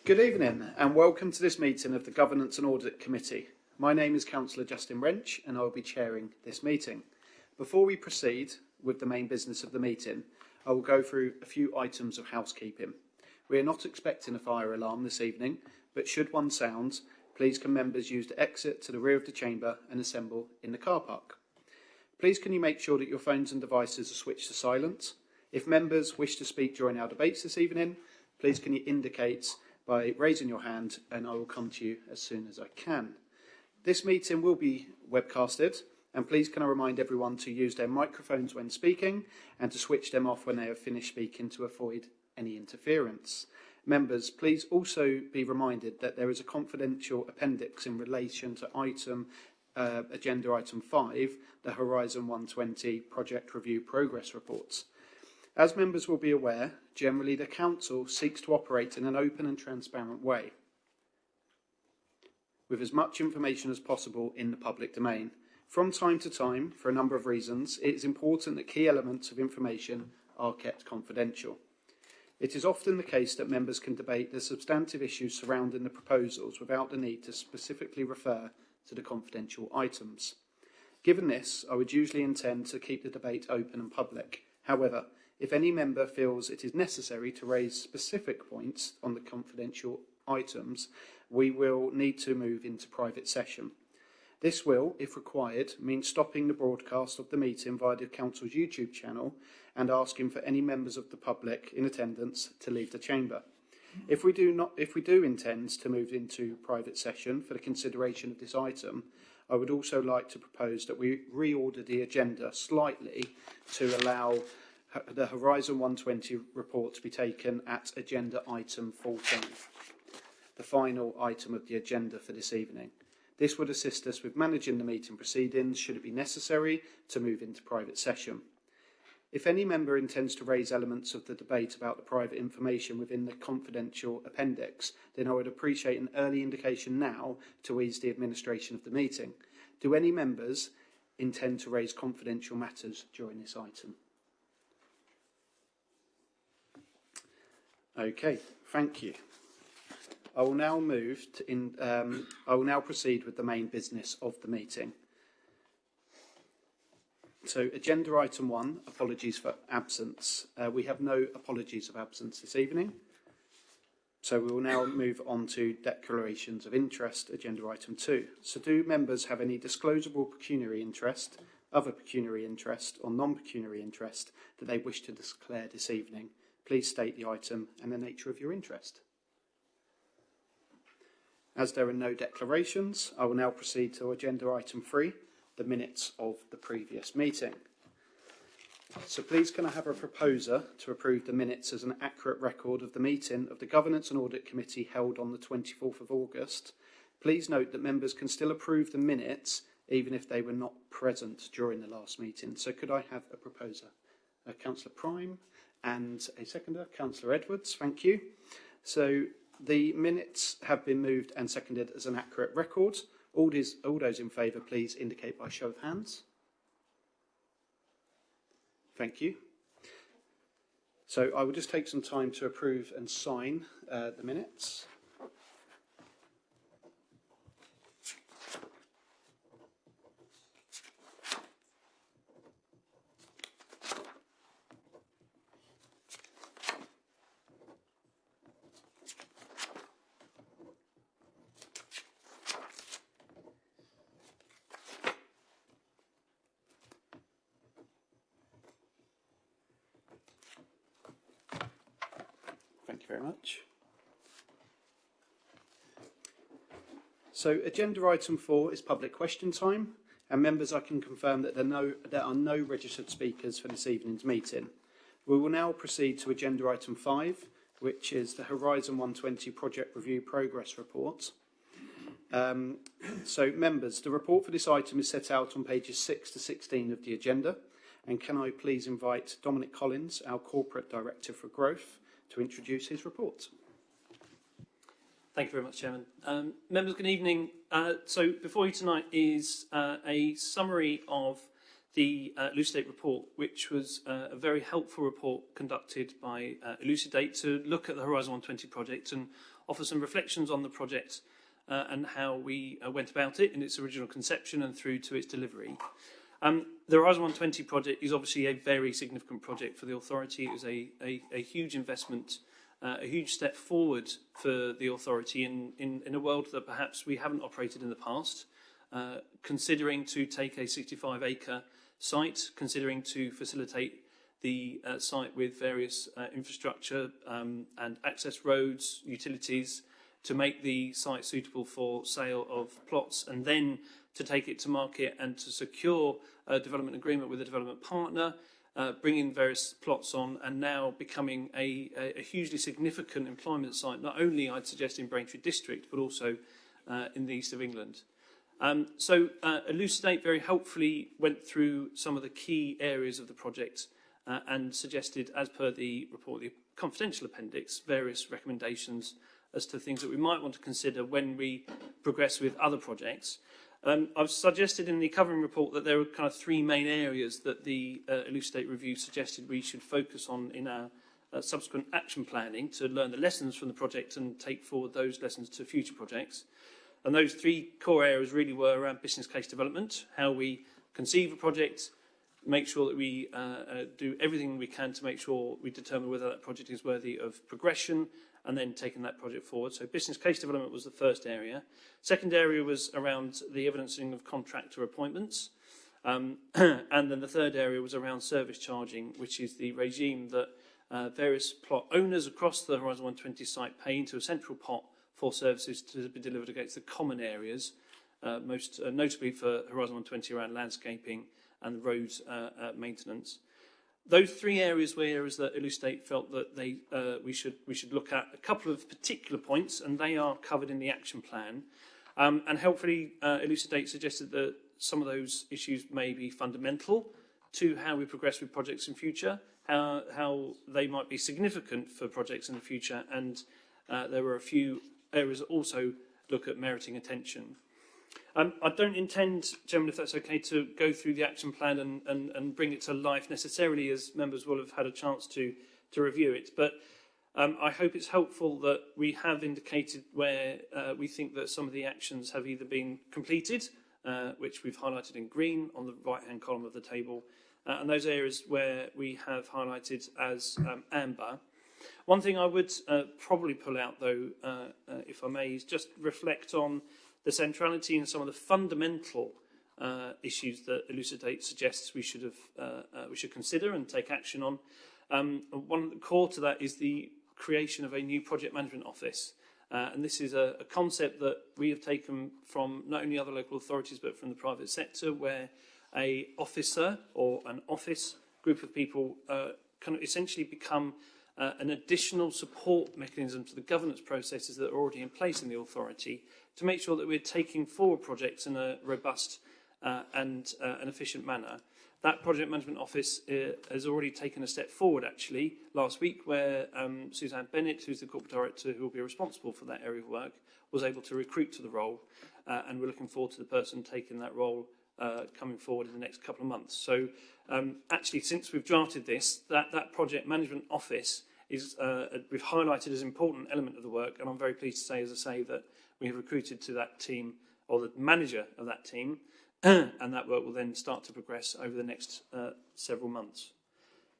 Good evening and welcome to this meeting of the Governance and Audit Committee. My name is Councillor Justin Wrench and I will be chairing this meeting. Before we proceed with the main business of the meeting, I will go through a few items of housekeeping. We are not expecting a fire alarm this evening, but should one sound, please can members use the exit to the rear of the chamber and assemble in the car park. Please can you make sure that your phones and devices are switched to silent. If members wish to speak during our debates this evening, please can you indicate by raising your hand and I will come to you as soon as I can. This meeting will be webcasted and please can I remind everyone to use their microphones when speaking and to switch them off when they have finished speaking to avoid any interference. Members, please also be reminded that there is a confidential appendix in relation to agenda item 5, the Horizon 120 Project Review Progress Reports. As members will be aware, generally the Council seeks to operate in an open and transparent way, with as much information as possible in the public domain. From time to time, for a number of reasons, it is important that key elements of information are kept confidential. It is often the case that members can debate the substantive issues surrounding the proposals without the need to specifically refer to the confidential items. Given this, I would usually intend to keep the debate open and public. However, if any member feels it is necessary to raise specific points on the confidential items, we will need to move into private session. This will, if required, mean stopping the broadcast of the meeting via the Council's YouTube channel and asking for any members of the public in attendance to leave the chamber. If we do intend to move into private session for the consideration of this item, I would also like to propose that we reorder the agenda slightly to allow the Horizon 120 report to be taken at agenda item 14, the final item of the agenda for this evening. This would assist us with managing the meeting proceedings should it be necessary to move into private session. If any member intends to raise elements of the debate about the private information within the confidential appendix, then I would appreciate an early indication now to ease the administration of the meeting. Do any members intend to raise confidential matters during this item? Okay, thank you. I will now proceed with the main business of the meeting. So, agenda item 1, apologies for absence. We have no apologies of absence this evening. So we will now move on to declarations of interest, agenda item 2. So do members have any disclosable pecuniary interest, other pecuniary interest or non-pecuniary interest that they wish to declare this evening? Please state the item and the nature of your interest. As there are no declarations, I will now proceed to agenda item 3, the minutes of the previous meeting. So please can I have a proposer to approve the minutes as an accurate record of the meeting of the Governance and Audit Committee held on the 24th of August. Please note that members can still approve the minutes even if they were not present during the last meeting. So could I have a proposer? Councillor Prime and a seconder, Councillor Edwards, thank you. So the minutes have been moved and seconded as an accurate record. All those in favour, please indicate by show of hands. Thank you. So I will just take some time to approve and sign the minutes. Thank you very much. So agenda item 4 is public question time, and members, I can confirm that there are no registered speakers for this evening's meeting. We will now proceed to agenda item 5, which is the Horizon 120 Project Review Progress Report. So members, the report for this item is set out on pages 6 to 16 of the agenda, and can I please invite Dominic Collins, our Corporate Director for Growth, to introduce his report. Thank you very much, Chairman. Members, good evening. So before you tonight is a summary of the Elucidate report, which was a very helpful report conducted by Elucidate to look at the Horizon 120 project and offer some reflections on the project and how we went about it in its original conception and through to its delivery. The Horizon 120 project is obviously a very significant project for the authority. It was a huge investment, a huge step forward for the authority in a world that perhaps we haven't operated in the past, considering to take a 65-acre site, considering to facilitate the site with various infrastructure and access roads, utilities, to make the site suitable for sale of plots, and then to take it to market and to secure a development agreement with a development partner, bringing various plots on, and now becoming a hugely significant employment site, not only, I'd suggest, in Braintree District, but also in the east of England. So Elucidate very helpfully went through some of the key areas of the project and suggested, as per the report, the confidential appendix, various recommendations as to things that we might want to consider when we progress with other projects. I've suggested in the covering report that there are kind of three main areas that the Elucidate review suggested we should focus on in our subsequent action planning to learn the lessons from the project and take forward those lessons to future projects. And those three core areas really were around business case development, how we conceive a project, make sure that we do everything we can to make sure we determine whether that project is worthy of progression, and then taking that project forward. So business case development was the first area. Second area was around the evidencing of contractor appointments. And then the third area was around service charging, which is the regime that various plot owners across the Horizon 120 site pay into a central pot for services to be delivered against the common areas, most notably for Horizon 120 around landscaping and road maintenance. Those three areas were areas that Elucidate felt that we should look at a couple of particular points, and they are covered in the action plan. And helpfully, Elucidate suggested that some of those issues may be fundamental to how we progress with projects in future, how they might be significant for projects in the future, and there were a few areas that also look at meriting attention. I don't intend, Chairman, if that's okay, to go through the action plan and bring it to life necessarily, as members will have had a chance to review it. But I hope it's helpful that we have indicated where we think that some of the actions have either been completed, which we've highlighted in green on the right-hand column of the table, and those areas where we have highlighted as amber. One thing I would probably pull out, though, if I may, is just reflect on the centrality and some of the fundamental issues that Elucidate suggests we should consider and take action on. One core to that is the creation of a new project management office. And this is a concept that we have taken from not only other local authorities but from the private sector, where an officer or an office group of people can essentially become an additional support mechanism to the governance processes that are already in place in the authority to make sure that we're taking forward projects in a robust and an efficient manner. That project management office has already taken a step forward, actually, last week, where Suzanne Bennett, who's the corporate director who will be responsible for that area of work, was able to recruit to the role, and we're looking forward to the person taking that role coming forward in the next couple of months. So actually, since we've drafted this, that project management office is we've highlighted as an important element of the work, and I'm very pleased to say, as I say, that we have recruited to that team, or the manager of that team, and that work will then start to progress over the next several months.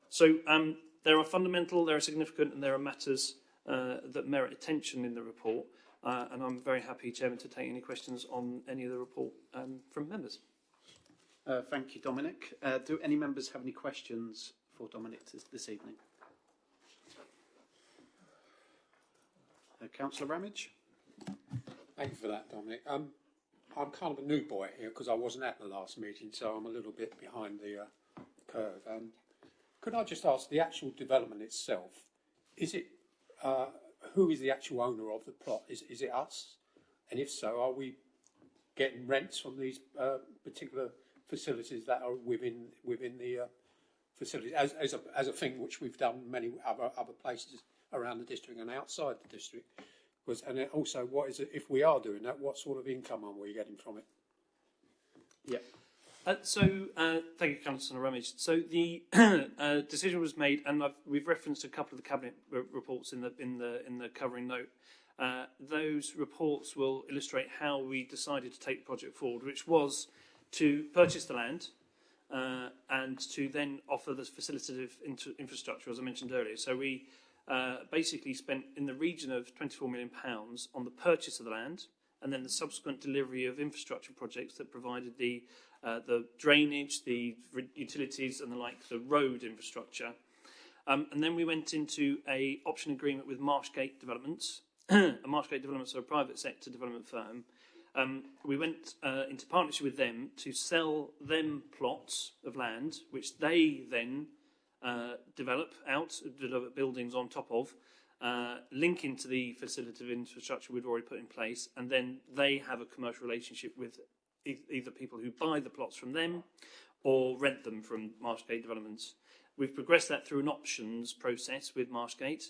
So there are fundamental, there are significant, and there are matters that merit attention in the report, and I'm very happy, Chairman, to take any questions on any of the report from members. Thank you, Dominic. Do any members have any questions for Dominic this evening? Councillor Ramage. Thank you for that, Dominic. I'm kind of a new boy here because I wasn't at the last meeting, so I'm a little bit behind the curve. Could I just ask, the actual development itself, is it who is the actual owner of the plot? Is it us? And if so, are we getting rents from these particular facilities that are within the facilities as a thing which we've done many other places around the district and outside the district? And also, what is it, if we are doing that, what sort of income are we getting from it? Yeah. Thank you, Councillor Rummage. So the decision was made, and we've referenced a couple of the cabinet reports in the covering note. Those reports will illustrate how we decided to take the project forward, which was to purchase the land and to then offer the facilitative infrastructure, as I mentioned earlier. So we basically spent in the region of £24 million on the purchase of the land, and then the subsequent delivery of infrastructure projects that provided the drainage, the utilities and the road infrastructure. And then we went into a option agreement with Marshgate Developments. Marshgate Developments are a private sector development firm. We went into partnership with them to sell them plots of land, which they then develop buildings on top of, link into the facilitative infrastructure we'd already put in place, and then they have a commercial relationship with either people who buy the plots from them or rent them from Marshgate Developments. We've progressed that through an options process with Marshgate,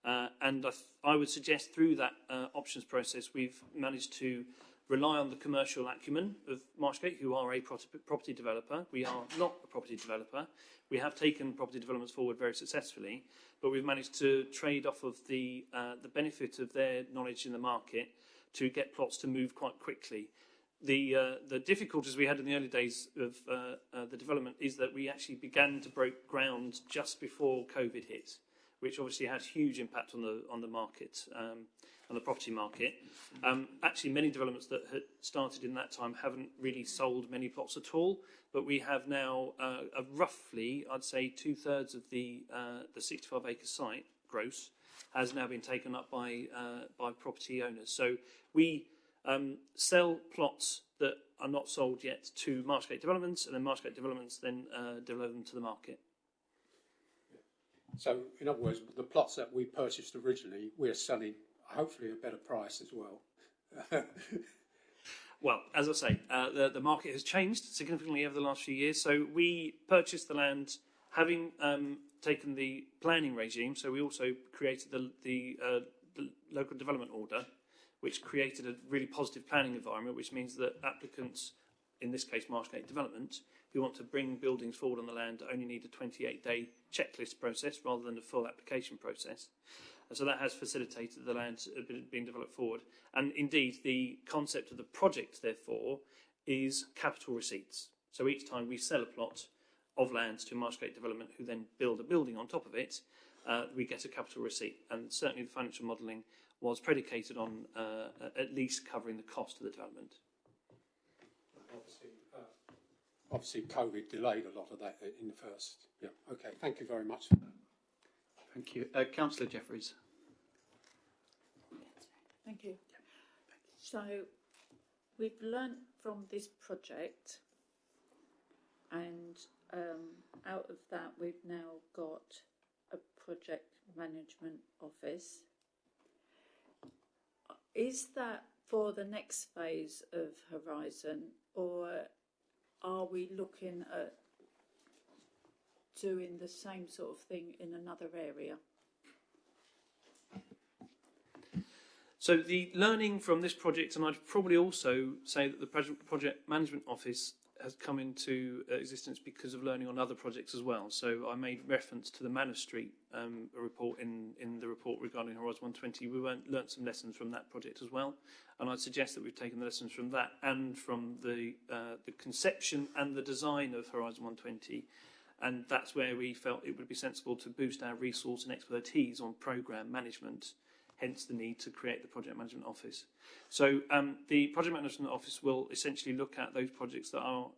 and I would suggest through that options process we've managed to rely on the commercial acumen of Marshgate, who are a property developer. We are not a property developer. We have taken property developments forward very successfully, but we've managed to trade off of the benefit of their knowledge in the market to get plots to move quite quickly. The difficulties we had in the early days of the development is that we actually began to break ground just before COVID hit, which obviously had huge impact on the market, on the property market. Actually, many developments that had started in that time haven't really sold many plots at all, but we have now roughly, I'd say, 2/3 of the 65-acre site gross has now been taken up by property owners. So we sell plots that are not sold yet to Marshgate Developments, and then Marshgate Developments then deliver them to the market. So, in other words, the plots that we purchased originally, we're selling hopefully a better price as well. Well, as I say, the market has changed significantly over the last few years. So we purchased the land having taken the planning regime. So we also created the local development order, which created a really positive planning environment, which means that applicants, in this case Marshgate Development, who want to bring buildings forward on the land only need a 28-day checklist process rather than a full application process. And so that has facilitated the land being developed forward. And indeed, the concept of the project, therefore, is capital receipts. So each time we sell a plot of land to Marshgate Development, who then build a building on top of it, we get a capital receipt. And certainly the financial modelling was predicated on at least covering the cost of the development. Obviously, COVID delayed a lot of that in the first. Yeah. Okay. Thank you very much for that. Thank you. Councillor Jeffries. Thank you. So we've learnt from this project, and out of that we've now got a project management office. Is that for the next phase of Horizon, or are we looking at doing the same sort of thing in another area? So the learning from this project, and I'd probably also say that the project management office has come into existence because of learning on other projects as well. So I made reference to the Manor Street report in the report regarding Horizon 120. We learnt some lessons from that project as well, and I'd suggest that we've taken the lessons from that and from the conception and the design of Horizon 120. And that's where we felt it would be sensible to boost our resource and expertise on programme management, hence the need to create the Project Management Office. So the Project Management Office will essentially look at those projects that are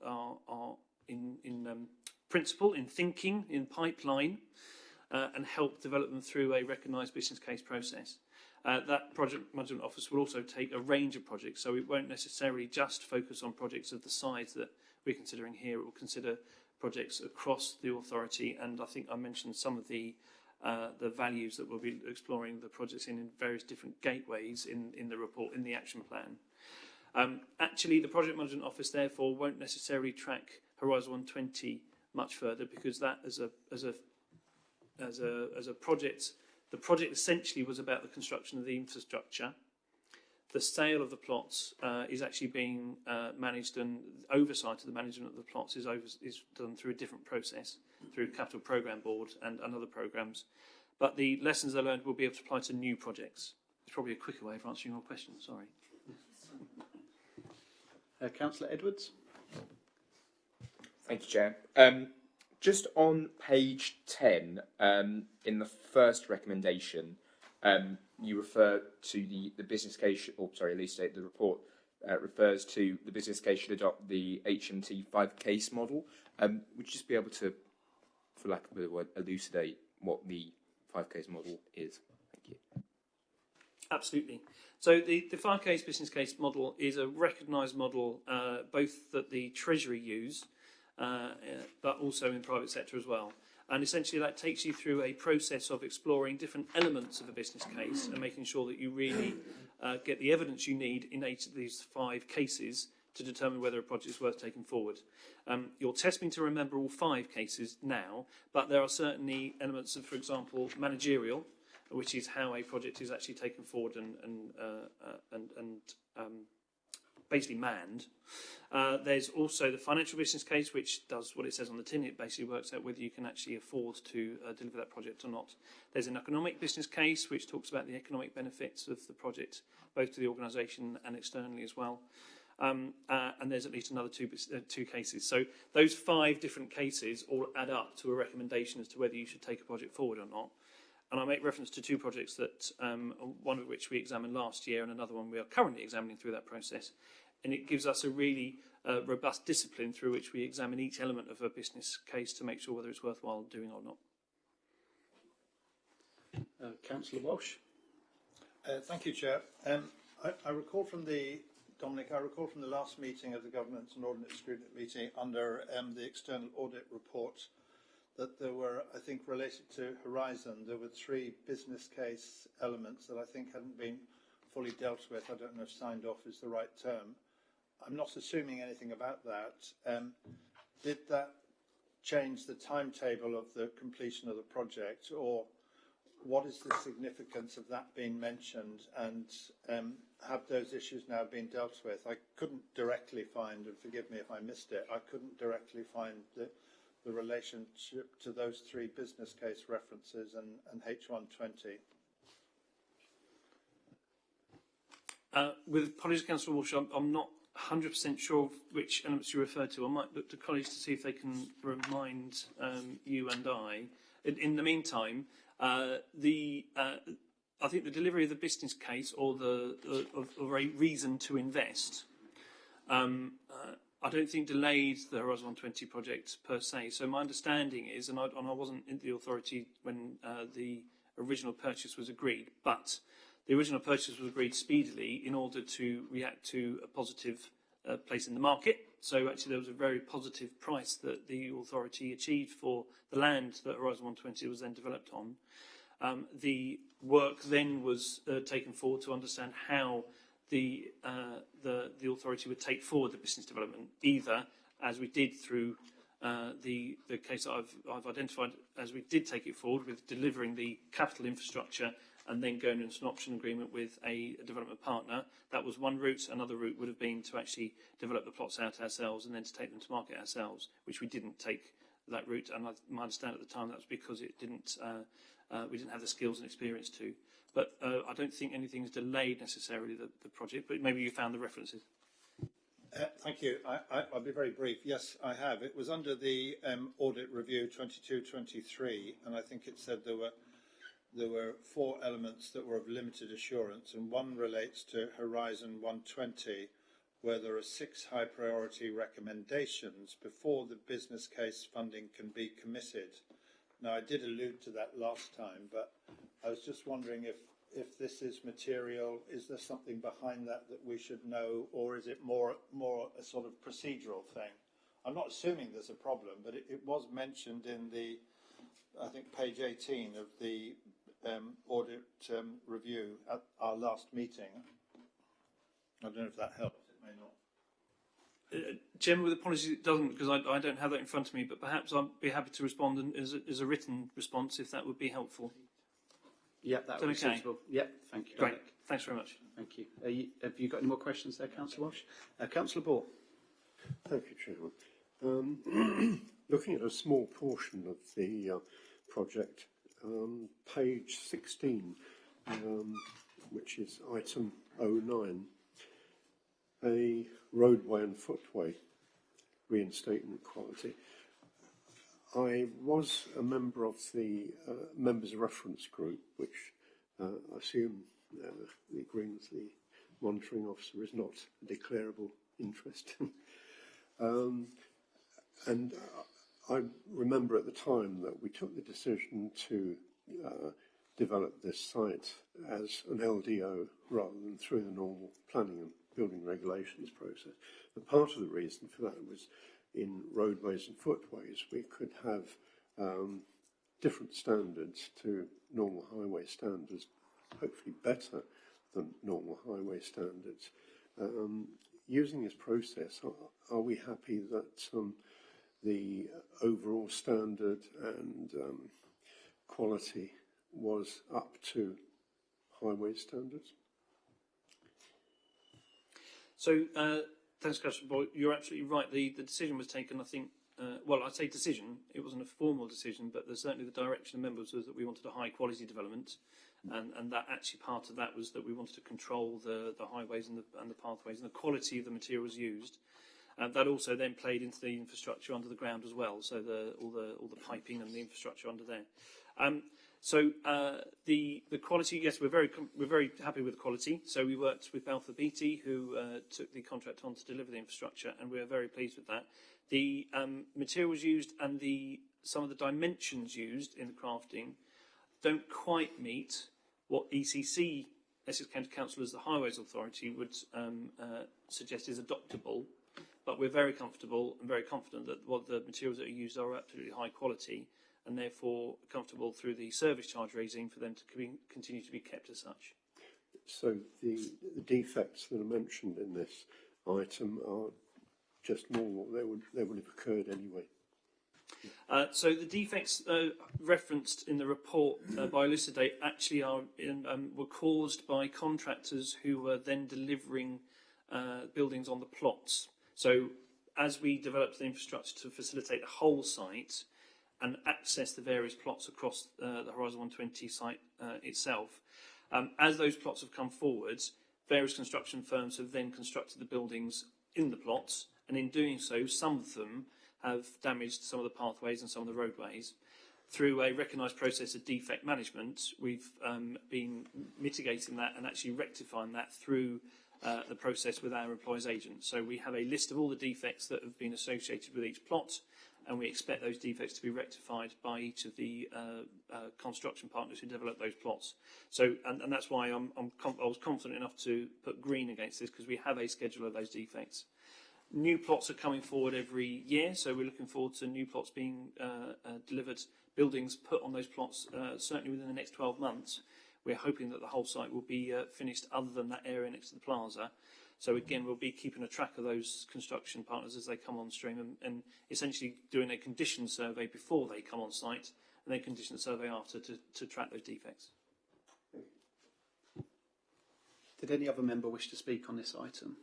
in principle, in thinking, in pipeline, and help develop them through a recognised business case process. That Project Management Office will also take a range of projects, so it won't necessarily just focus on projects of the size that we're considering here. It will consider projects across the authority, and I think I mentioned some of the values that we'll be exploring the projects in various different gateways in the report, in the action plan. Actually, the Project Management Office, therefore, won't necessarily track Horizon 120 much further, because that as a project, the project essentially was about the construction of the infrastructure. the sale of the plots is actually being managed, and oversight of the management of the plots is done through a different process, through Capital Programme Board and other programmes. But the lessons they learned will be able to apply to new projects. It's probably a quicker way of answering your question, sorry. Councillor Edwards. Thank you, Chair. Just on page 10, in the first recommendation, you refer to the business case, or sorry, at least the report refers to the business case should adopt the HMT 5-case model. Would you just be able to, for lack of a better word, elucidate what the 5-case model is? Thank you. Absolutely. So the 5-case business case model is a recognised model, both that the Treasury use, but also in private sector as well. And essentially that takes you through a process of exploring different elements of a business case and making sure that you really get the evidence you need in each of these 5 cases to determine whether a project is worth taking forward. You'll test me to remember all 5 cases now, but there are certainly elements of, for example, managerial, which is how a project is actually taken forward and basically manned. There's also the financial business case, which does what it says on the tin. It basically works out whether you can actually afford to deliver that project or not. There's an economic business case, which talks about the economic benefits of the project, both to the organisation and externally as well. And there's at least another two cases. So those 5 different cases all add up to a recommendation as to whether you should take a project forward or not. And I make reference to 2 projects that, one of which we examined last year and another one we are currently examining through that process. And it gives us a really robust discipline through which we examine each element of a business case to make sure whether it's worthwhile doing or not. Councillor Walsh. Thank you, Chair. I recall from the last meeting of the Governance and Audit Scrutiny meeting under the external audit report that there were, I think, related to Horizon, there were 3 business case elements that I think hadn't been fully dealt with. I don't know if signed off is the right term. I'm not assuming anything about that. Did that change the timetable of the completion of the project, or what is the significance of that being mentioned, and have those issues now been dealt with? I couldn't directly find, and forgive me if I missed it, I couldn't directly find the relationship to those 3 business case references and H120. With apologies, Councillor Walsh, I'm not 100% sure of which elements you refer to. I might look to colleagues to see if they can remind you and I. In the meantime, I think the delivery of the business case or or a reason to invest, I don't think delayed the Horizon 120 project per se. So my understanding is, and I wasn't in the authority when the original purchase was agreed, but the original purchase was agreed speedily in order to react to a positive place in the market. So actually there was a very positive price that the authority achieved for the land that Horizon 120 was then developed on. The work then was taken forward to understand how the authority would take forward the business development, either as we did through the case that I've identified, as we did take it forward with delivering the capital infrastructure and then going into an option agreement with a development partner. That was one route. Another route would have been to actually develop the plots out ourselves and then to take them to market ourselves, which we didn't take that route. And my understanding at the time that was because it didn't, we didn't have the skills and experience to. But I don't think anything's delayed necessarily the project, but maybe you found the references. Thank you. I'll be very brief. Yes, I have. It was under the audit review 22-23, and I think it said there were 4 elements that were of limited assurance, and one relates to Horizon 120, where there are 6 high priority recommendations before the business case funding can be committed. Now, I did allude to that last time, but I was just wondering if this is material, is there something behind that we should know, or is it more a sort of procedural thing? I'm not assuming there's a problem, but it was mentioned in the, I think, page 18 of the audit review at our last meeting. I don't know if that helps, it may not. Jim, with apologies, it doesn't, because I don't have that in front of me, but perhaps I'd be happy to respond as a written response if that would be helpful. Yep, that Is was that okay? suitable. Yep, thank you, Great. Dominic. Thanks very much. Thank you. Have you got any more questions there, Councillor Walsh? Councillor Ball. Thank you, Chairman. Looking at a small portion of the project, page 16, which is item 09, a roadway and footway reinstatement quality. I was a member of the members reference group, which I assume the agreement with the monitoring officer is not a declarable interest. And I remember at the time that we took the decision to develop this site as an LDO rather than through the normal planning and building regulations process. But part of the reason for that was in roadways and footways we could have different standards to normal highway standards, hopefully better than normal highway standards. Using this process, are we happy that the overall standard and quality was up to highway standards? So, thanks, Councillor Boyd. You're absolutely right. The decision was taken, I think, well, I say decision, it wasn't a formal decision, but certainly the direction of members was that we wanted a high quality development. And that actually part of that was that we wanted to control the highways and the pathways and the quality of the materials used. That also then played into the infrastructure under the ground as well, so all the piping and the infrastructure under there. So the quality, yes, we're very happy with the quality. So we worked with Balfour Beatty, who took the contract on to deliver the infrastructure, and we are very pleased with that. The materials used and some of the dimensions used in the crafting don't quite meet what ECC, Essex County Council as the Highways Authority, would suggest is adoptable. But we're very comfortable and very confident that what the materials that are used are absolutely high quality, and therefore comfortable through the service charge regime for them to continue to be kept as such. So the defects that are mentioned in this item are just normal. They would have occurred anyway. So the defects referenced in the report by Elucidate actually were caused by contractors who were then delivering buildings on the plots. So as we developed the infrastructure to facilitate the whole site and access the various plots across the Horizon 120 site itself, as those plots have come forward, various construction firms have then constructed the buildings in the plots, and in doing so, some of them have damaged some of the pathways and some of the roadways. Through a recognised process of defect management, we've been mitigating that and actually rectifying that through the process with our employers agent. So we have a list of all the defects that have been associated with each plot, and we expect those defects to be rectified by each of the construction partners who develop those plots. So, and that's why I was confident enough to put green against this, because we have a schedule of those defects. New plots are coming forward every year, so we're looking forward to new plots being delivered, buildings put on those plots certainly within the next 12 months. We're hoping that the whole site will be finished other than that area next to the plaza. So again, we'll be keeping a track of those construction partners as they come on stream and essentially doing a condition survey before they come on site and then condition survey after to track those defects. Did any other member wish to speak on this item?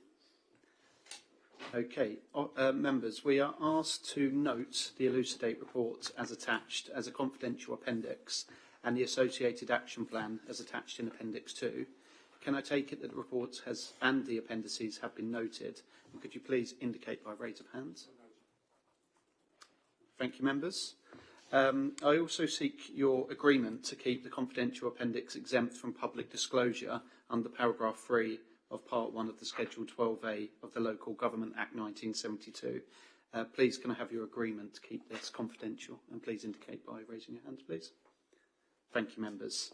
Okay, members, we are asked to note the Elucidate report as attached as a confidential appendix and the associated action plan as attached in Appendix 2. Can I take it that the report and the appendices have been noted? And could you please indicate by raise of hands? Thank you, members. I also seek your agreement to keep the confidential appendix exempt from public disclosure under paragraph 3 of Part 1 of the Schedule 12A of the Local Government Act 1972. Please can I have your agreement to keep this confidential, and please indicate by raising your hands, please. Thank you, members.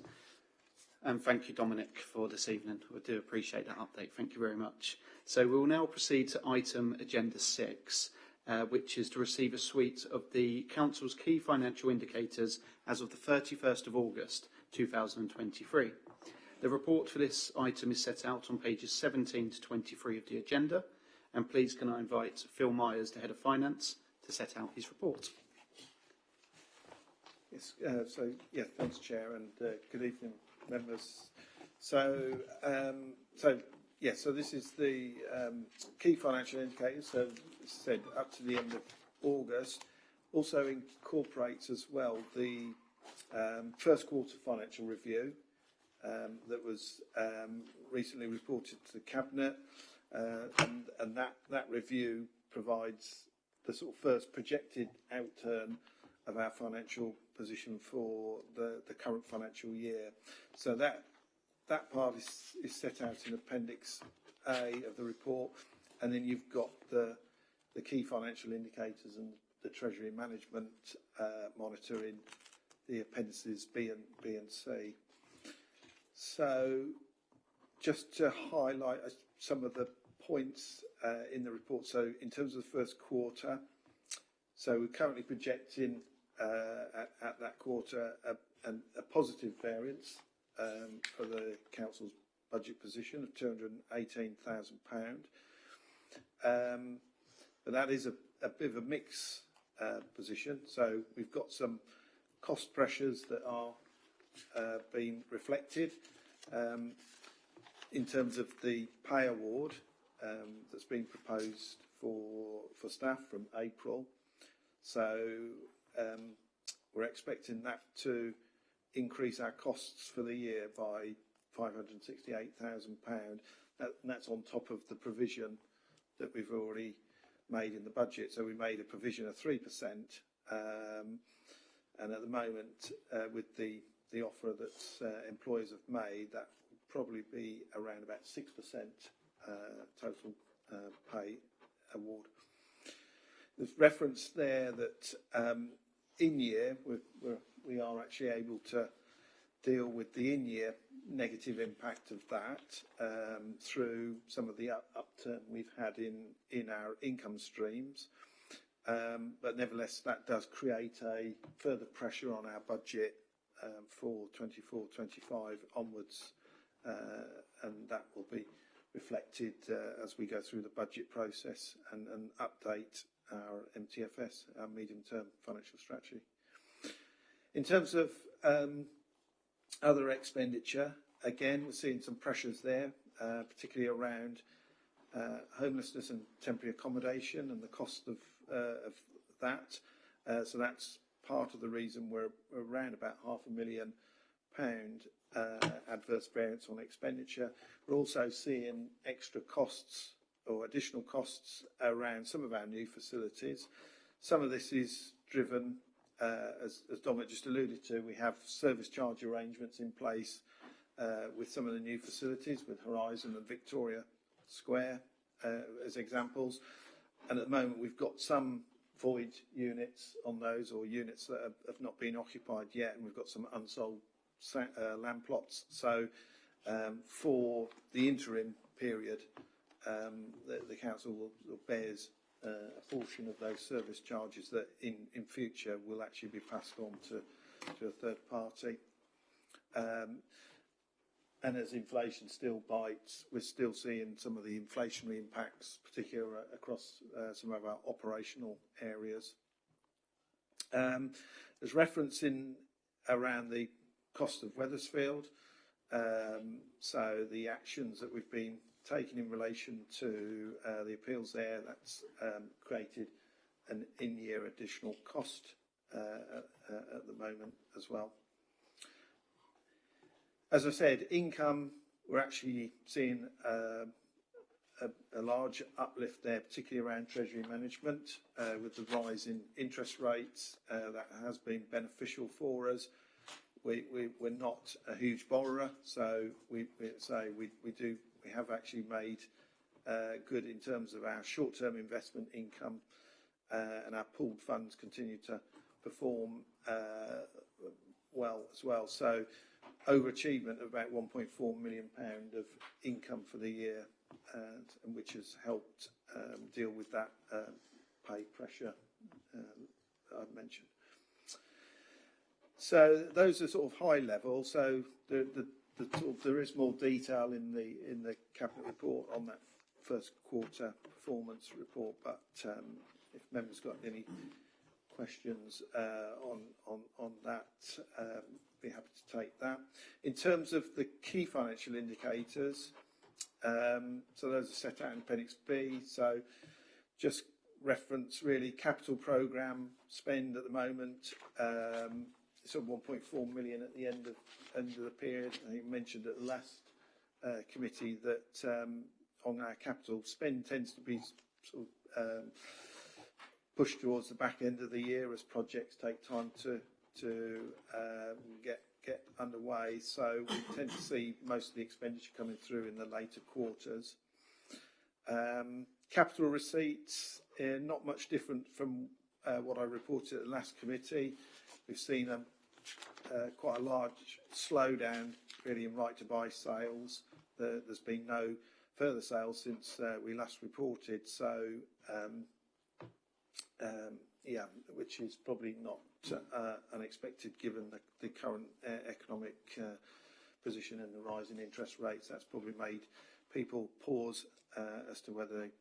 And thank you, Dominic, for this evening. I do appreciate that update. Thank you very much. So we will now proceed to item Agenda 6, which is to receive a suite of the Council's key financial indicators as of the 31st of August 2023. The report for this item is set out on pages 17 to 23 of the agenda. And please can I invite Phil Myers, the Head of Finance, to set out his report. Yes, thanks, Chair, and good evening, members. So this is the key financial indicators. So, as I said, up to the end of August. Also incorporates as well the first quarter financial review that was recently reported to the Cabinet, and that review provides the sort of first projected outturn of our financial position for the current financial year. So that part is set out in Appendix A of the report, and then you've got the key financial indicators and the Treasury Management monitoring the appendices B and C. So just to highlight some of the points in the report. So in terms of the first quarter, so we're currently projecting at that quarter a positive variance for the Council's budget position of £218,000. But that is a bit of a mixed position. So we've got some cost pressures that are being reflected in terms of the pay award that's been proposed for staff from April. So we're expecting that to increase our costs for the year by £568,000. That's on top of the provision that we've already made in the budget. So we made a provision of 3%, and at the moment, with the offer that employers have made, that will probably be around about 6% total pay award. There's reference there that in-year we are actually able to deal with the in-year negative impact of that through some of the upturn we've had in our income streams. But nevertheless, that does create a further pressure on our budget for 24-25 onwards, and that will be reflected as we go through the budget process and update our MTFS, our medium-term financial strategy. In terms of other expenditure, again, we're seeing some pressures there, particularly around homelessness and temporary accommodation and the cost of that. So that's part of the reason we're around about £500,000 adverse variance on expenditure. We're also seeing extra costs or additional costs around some of our new facilities. Some of this is driven, as Dominic just alluded to, we have service charge arrangements in place with some of the new facilities, with Horizon and Victoria Square as examples. And at the moment, we've got some void units on those, or units that have not been occupied yet, and we've got some unsold land plots. So for the interim period, the council bears a portion of those service charges that in future will actually be passed on to a third party. And as inflation still bites, we're still seeing some of the inflationary impacts, particularly across some of our operational areas. There's reference in around the cost of Wethersfield. So the actions that we've been taking in relation to the appeals there, that's created an in-year additional cost at the moment as well. As I said, income, we're actually seeing a large uplift there, particularly around Treasury Management, with the rise in interest rates. That has been beneficial for us. We're not a huge borrower, so we have actually made good in terms of our short-term investment income, and our pooled funds continue to perform well as well. So overachievement of about £1.4 million of income for the year, and which has helped deal with that pay pressure I've mentioned. So those are sort of high level. So there is more detail in the Cabinet report on that first quarter performance report. But if members got any questions on that, be happy to take that. In terms of the key financial indicators, so those are set out in Appendix B. So just reference really capital programme spend at the moment. It's at 1.4 million at the end of the period. I think mentioned at the last committee that on our capital spend tends to be sort of pushed towards the back end of the year as projects take time to get underway. So we tend to see most of the expenditure coming through in the later quarters. Capital receipts, not much different from what I reported at the last committee. We've seen quite a large slowdown really in right to buy sales. There's been no further sales since we last reported. So yeah, which is probably not unexpected given the current economic position and the rise in interest rates. That's probably made people pause as to whether they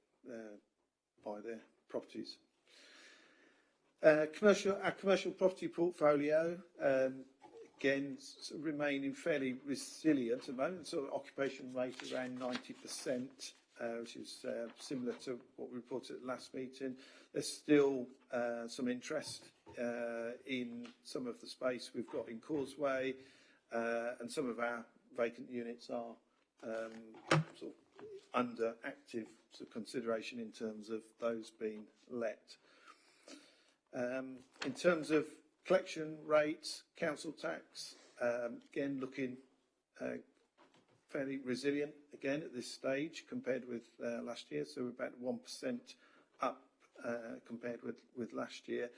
buy their properties. Our commercial property portfolio, again, remaining fairly resilient at the moment. So occupation rate around 90%, which is similar to what we reported at the last meeting. There's still some interest in some of the space we've got in Causeway, and some of our vacant units are sort of under active sort of consideration in terms of those being let. In terms of collection rates, council tax, again looking fairly resilient again at this stage compared with last year, so we're about 1% up compared with last year.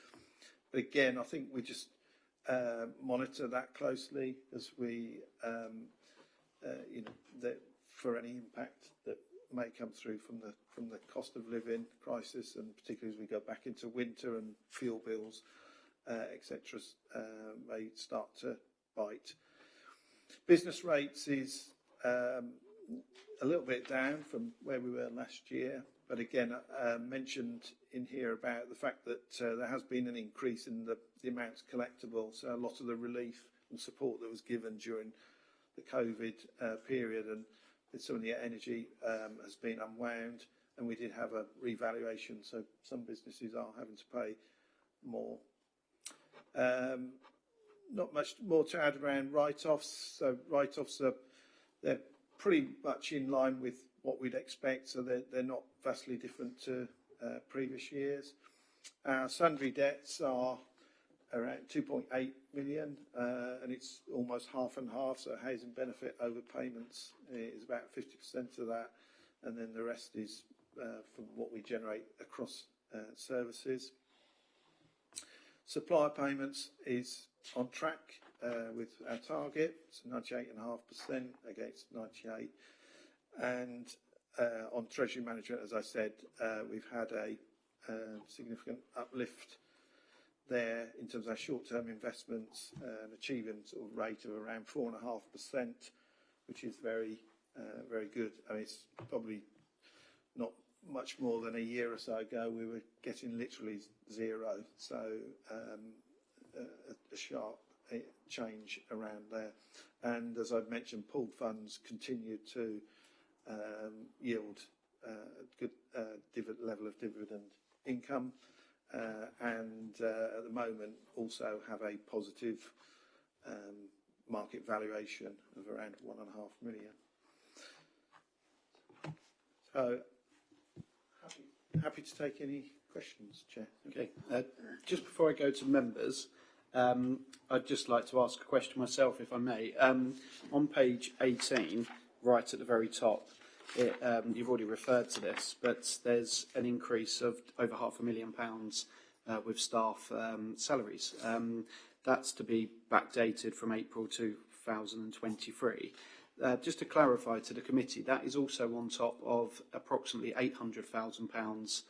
But again, I think we just monitor that closely as we, you know, for any impact that may come through from the cost of living crisis, and particularly as we go back into winter and fuel bills, etc., may start to bite. Business rates is a little bit down from where we were last year, but again, mentioned in here about the fact that there has been an increase in the amounts collectible. So a lot of the relief and support that was given during the COVID period and with some of the energy has been unwound, and we did have a revaluation, so some businesses are having to pay more. Not much more to add around write-offs. So write-offs they're pretty much in line with what we'd expect, so they're not vastly different to previous years. Our sundry debts are around 2.8 million, and it's almost half and half. So housing benefit overpayments is about 50% of that, and then the rest is from what we generate across services. Supplier payments is on track with our target, so 98.5% against 98%. And on treasury management, as I said, we've had a significant uplift there in terms of our short-term investments, and achieving sort of rate of around 4.5%, which is very good. I mean, it's probably not much more than a year or so ago we were getting literally zero, so a sharp change around there. And as I've mentioned, pooled funds continue to yield a good level of dividend income, and at the moment also have a positive market valuation of around 1.5 million. So happy to take any questions, Chair. Okay. Just before I go to members, I'd just like to ask a question myself, if I may. On page 18, right at the very top, you've already referred to this, but there's an increase of over £500,000 with staff salaries. That's to be backdated from April 2023. Just to clarify to the committee, that is also on top of approximately £800,000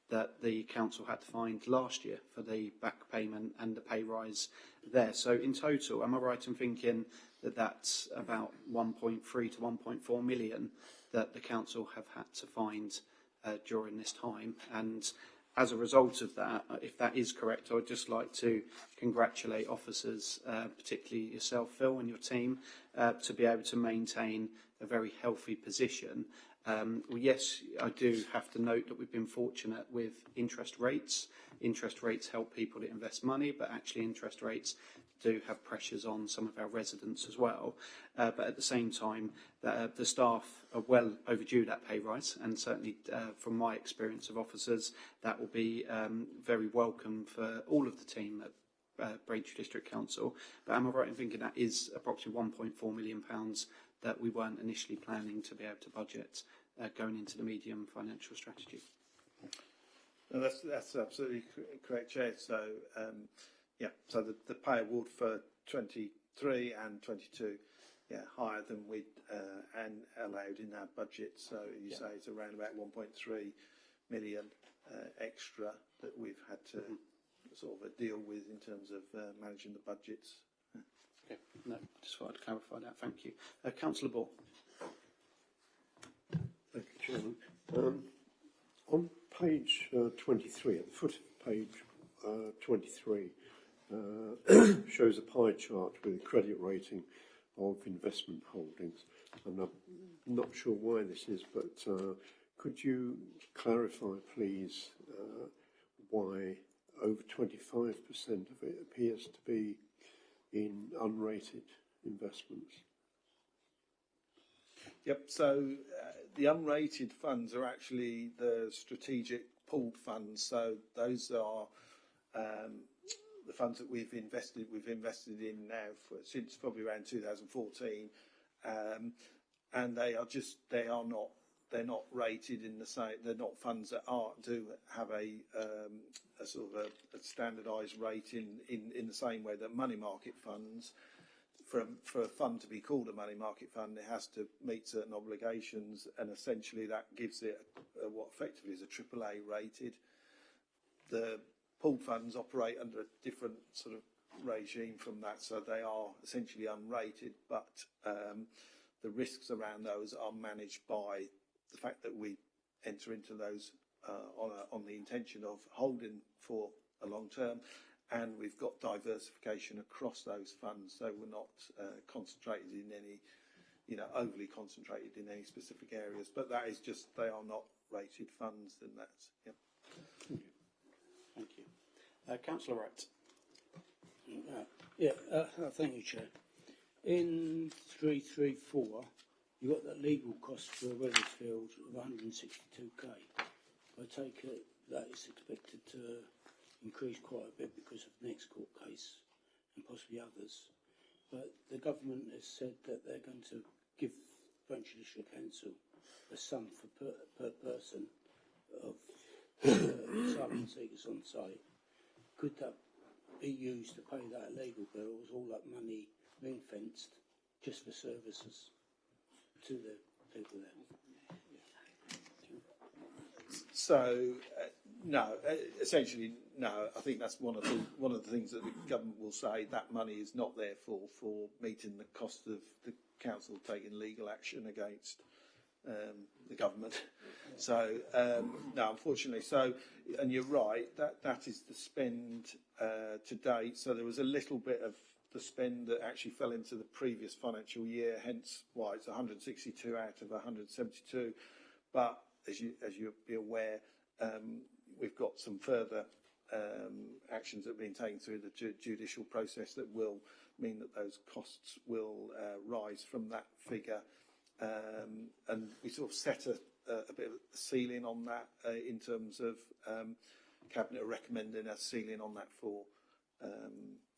that the council had to find last year for the back payment and the pay rise there. So in total, am I right in thinking that that's about 1.3 to 1.4 million that the council have had to find during this time? And as a result of that, if that is correct, I would just like to congratulate officers, particularly yourself, Phil, and your team, to be able to maintain a very healthy position. Well, yes, I do have to note that we've been fortunate with interest rates. Interest rates help people to invest money, but actually interest rates do have pressures on some of our residents as well. But at the same time, the staff are well overdue that pay rise, and certainly from my experience of officers, that will be very welcome for all of the team at Braintree District Council. But am I right in thinking that is approximately £1.4 million that we weren't initially planning to be able to budget going into the medium financial strategy? No, that's absolutely correct, Chair. So, so the pay award for 23 and 22, higher than we'd allowed in our budget. So you say it's around about 1.3 million extra that we've had to sort of deal with in terms of managing the budgets. Okay, no, just thought I'd clarify that. Thank you. Councillor Ball. Thank you, Chairman. On page 23, at the foot of page 23, shows a pie chart with a credit rating of investment holdings. And I'm not sure why this is, but could you clarify, please, why over 25% of it appears to be in unrated investments? Yep, so the unrated funds are actually the strategic pooled funds. So those are the funds that we've invested in now since probably around 2014, and they're not rated in the same. They're not funds that do have a sort of a standardised rate in the same way that money market funds. For a fund to be called a money market fund, it has to meet certain obligations, and essentially that gives it what effectively is a AAA rated. The pooled funds operate under a different sort of regime from that, so they are essentially unrated, but the risks around those are managed by the fact that we enter into those on the intention of holding for a long term. And we've got diversification across those funds, so we're not concentrated in any, overly concentrated in any specific areas. But that is just, they are not rated funds, and that's, Thank you. Councillor Wright. Thank you, Chair. In 334, you've got the legal cost for Wethersfield of 162k. I take it that is expected to increase quite a bit because of the next court case and possibly others. But the government has said that they're going to give Braintree District Council a sum per person of asylum seekers on site. Could that be used to pay that legal bill, or is all that money ring fenced just for services to the people there? So no, essentially no. I think that's one of the things that the government will say, that money is not there for meeting the cost of the council taking legal action against the government. So no, unfortunately. So, and you're right, that is the spend to date. So there was a little bit of the spend that actually fell into the previous financial year, hence why it's 162 out of 172. But as you'll be aware, we've got some further actions that have been taken through the judicial process that will mean that those costs will rise from that figure. And we sort of set a bit of a ceiling on that in terms of Cabinet are recommending a ceiling on that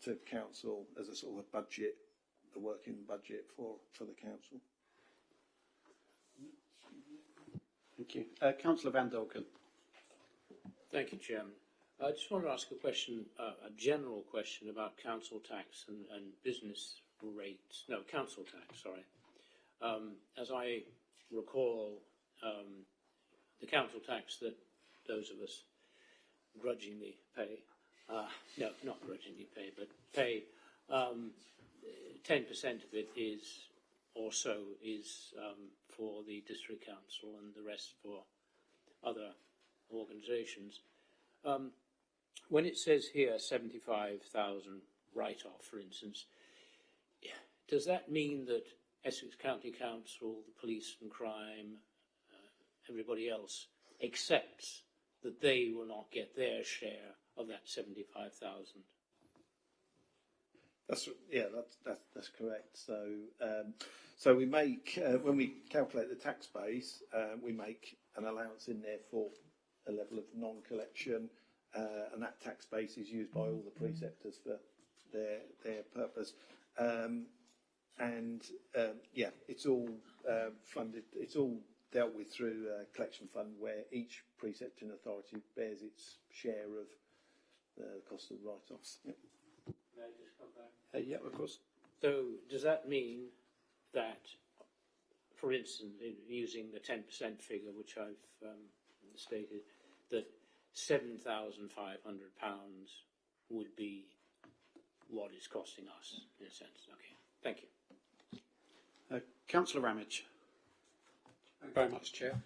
to Council as a sort of a budget, a working budget for the Council. Thank you. Councillor Van Dolken. Thank you, Chairman. I just want to ask a question, a general question about council tax and business rates. No, council tax, sorry. As I recall, the council tax that those of us grudgingly pay, no, not grudgingly pay, but pay, 10% of it is for the district council and the rest for other organisations. When it says here 75,000 write-off, for instance, does that mean that Essex County Council, the police and crime, everybody else accepts that they will not get their share of that 75,000? That's correct. So we make when we calculate the tax base, we make an allowance in there for a level of non-collection, and that tax base is used by all the preceptors for their purpose. It's all funded. It's all dealt with through a collection fund where each precepting authority bears its share of the cost of write-offs. Yep. May I just come back? Yeah, of course. So does that mean that, for instance, using the 10% figure which I've stated, that £7,500 would be what it's costing us, in a sense? Okay, thank you. Councillor Ramage. Thank you very much, Chair.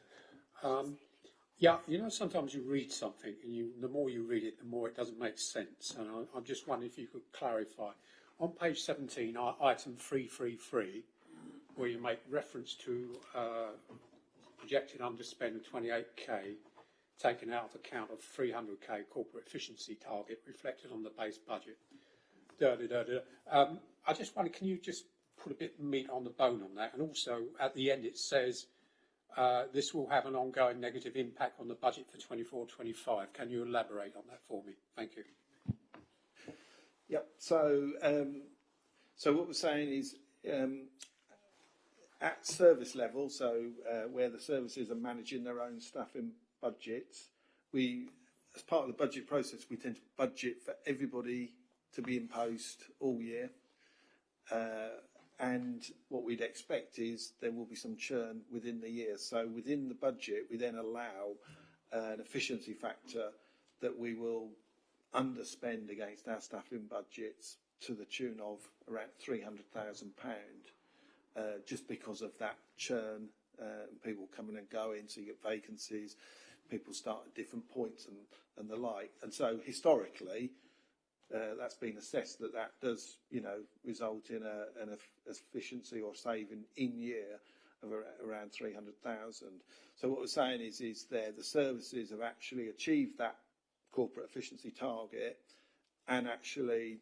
Sometimes you read something, and the more you read it, the more it doesn't make sense. And I'm just wondering if you could clarify. On page 17, item 333, where you make reference to projected underspend of 28k, taken out of account of 300k corporate efficiency target reflected on the base budget. I just wonder, can you just put a bit of meat on the bone on that? And also, at the end, it says this will have an ongoing negative impact on the budget for 24-25. Can you elaborate on that for me? Thank you. Yep. So what we're saying is at service level, so where the services are managing their own staffing budgets, we, as part of the budget process, we tend to budget for everybody to be in post all year. And what we'd expect is there will be some churn within the year. So within the budget, we then allow an efficiency factor that we will underspend against our staffing budgets to the tune of around £300,000, just because of that churn, people coming and going, so you get vacancies, people start at different points and the like. And so historically, that's been assessed that does, result in an efficiency or saving in year of around 300,000. So what we're saying is the services have actually achieved that corporate efficiency target, and actually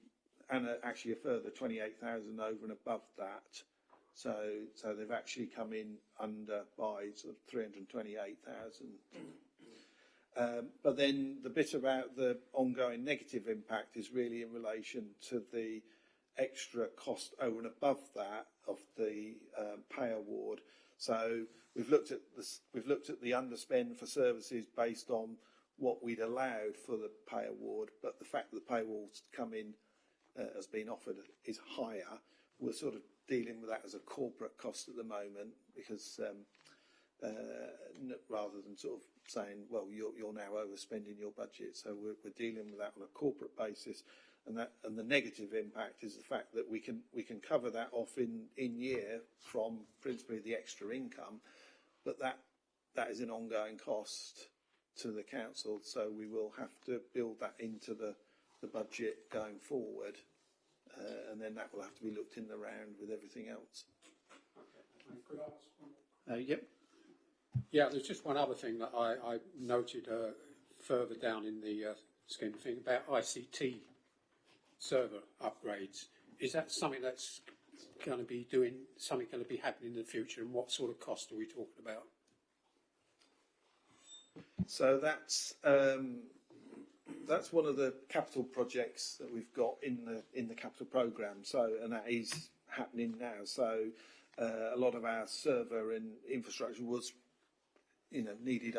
a further 28,000 over and above that. So they've actually come in under by sort of 328,000. But then the bit about the ongoing negative impact is really in relation to the extra cost over and above that of the pay award. So we've looked at the underspend for services based on what we'd allowed for the pay award, but the fact that the pay award's come in has been offered is higher. We're sort of dealing with that as a corporate cost at the moment, because rather than sort of saying, well, you're now overspending your budget. So we're dealing with that on a corporate basis, and the negative impact is the fact that we can cover that off in year from principally the extra income, but that is an ongoing cost to the council. So we will have to build that into the budget going forward, and then that will have to be looked in the round with everything else. Okay. Could I ask one? Yep. Yeah, there's just one other thing that I noted further down in the scheme of thing about ICT server upgrades. Is that something that's going to be happening in the future, and what sort of cost are we talking about? So that's one of the capital projects that we've got in the capital programme. So, and that is happening now. So a lot of our server and infrastructure was needed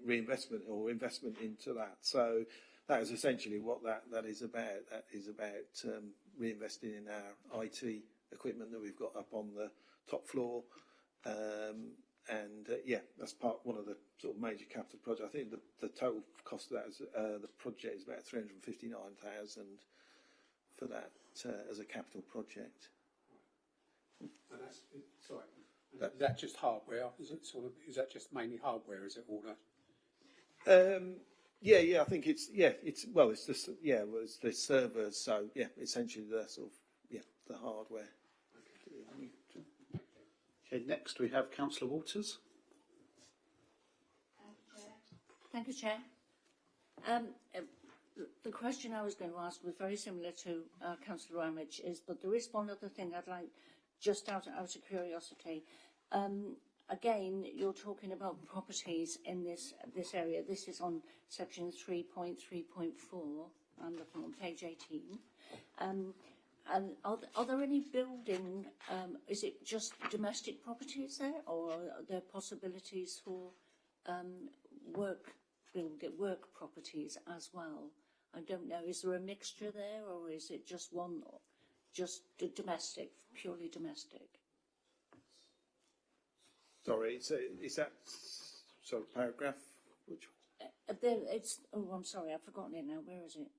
reinvestment or investment into that. So that is essentially what that is about. That is about reinvesting in our IT equipment that we've got up on the top floor. That's one of the sort of major capital projects. I think the total cost of that is the project is about 359,000 for that as a capital project. And is that just hardware? Is that just mainly hardware? Is it all that? I think it's the servers. So yeah, essentially the sort of the hardware. Okay, next we have Councillor Waters. Thank you, Chair. The question I was going to ask was very similar to Councillor Ramage, but there is one other thing I'd like, just out of curiosity. Again, you're talking about properties in this area. This is on section 3.3.4. I'm looking on page 18. And are there any building? Is it just domestic properties there, or are there possibilities for work properties as well? I don't know. Is there a mixture there, or is it just one, just domestic, purely domestic? Sorry, so is that sort of paragraph? Which? It's. Oh, I'm sorry, I've forgotten it now. Where is it?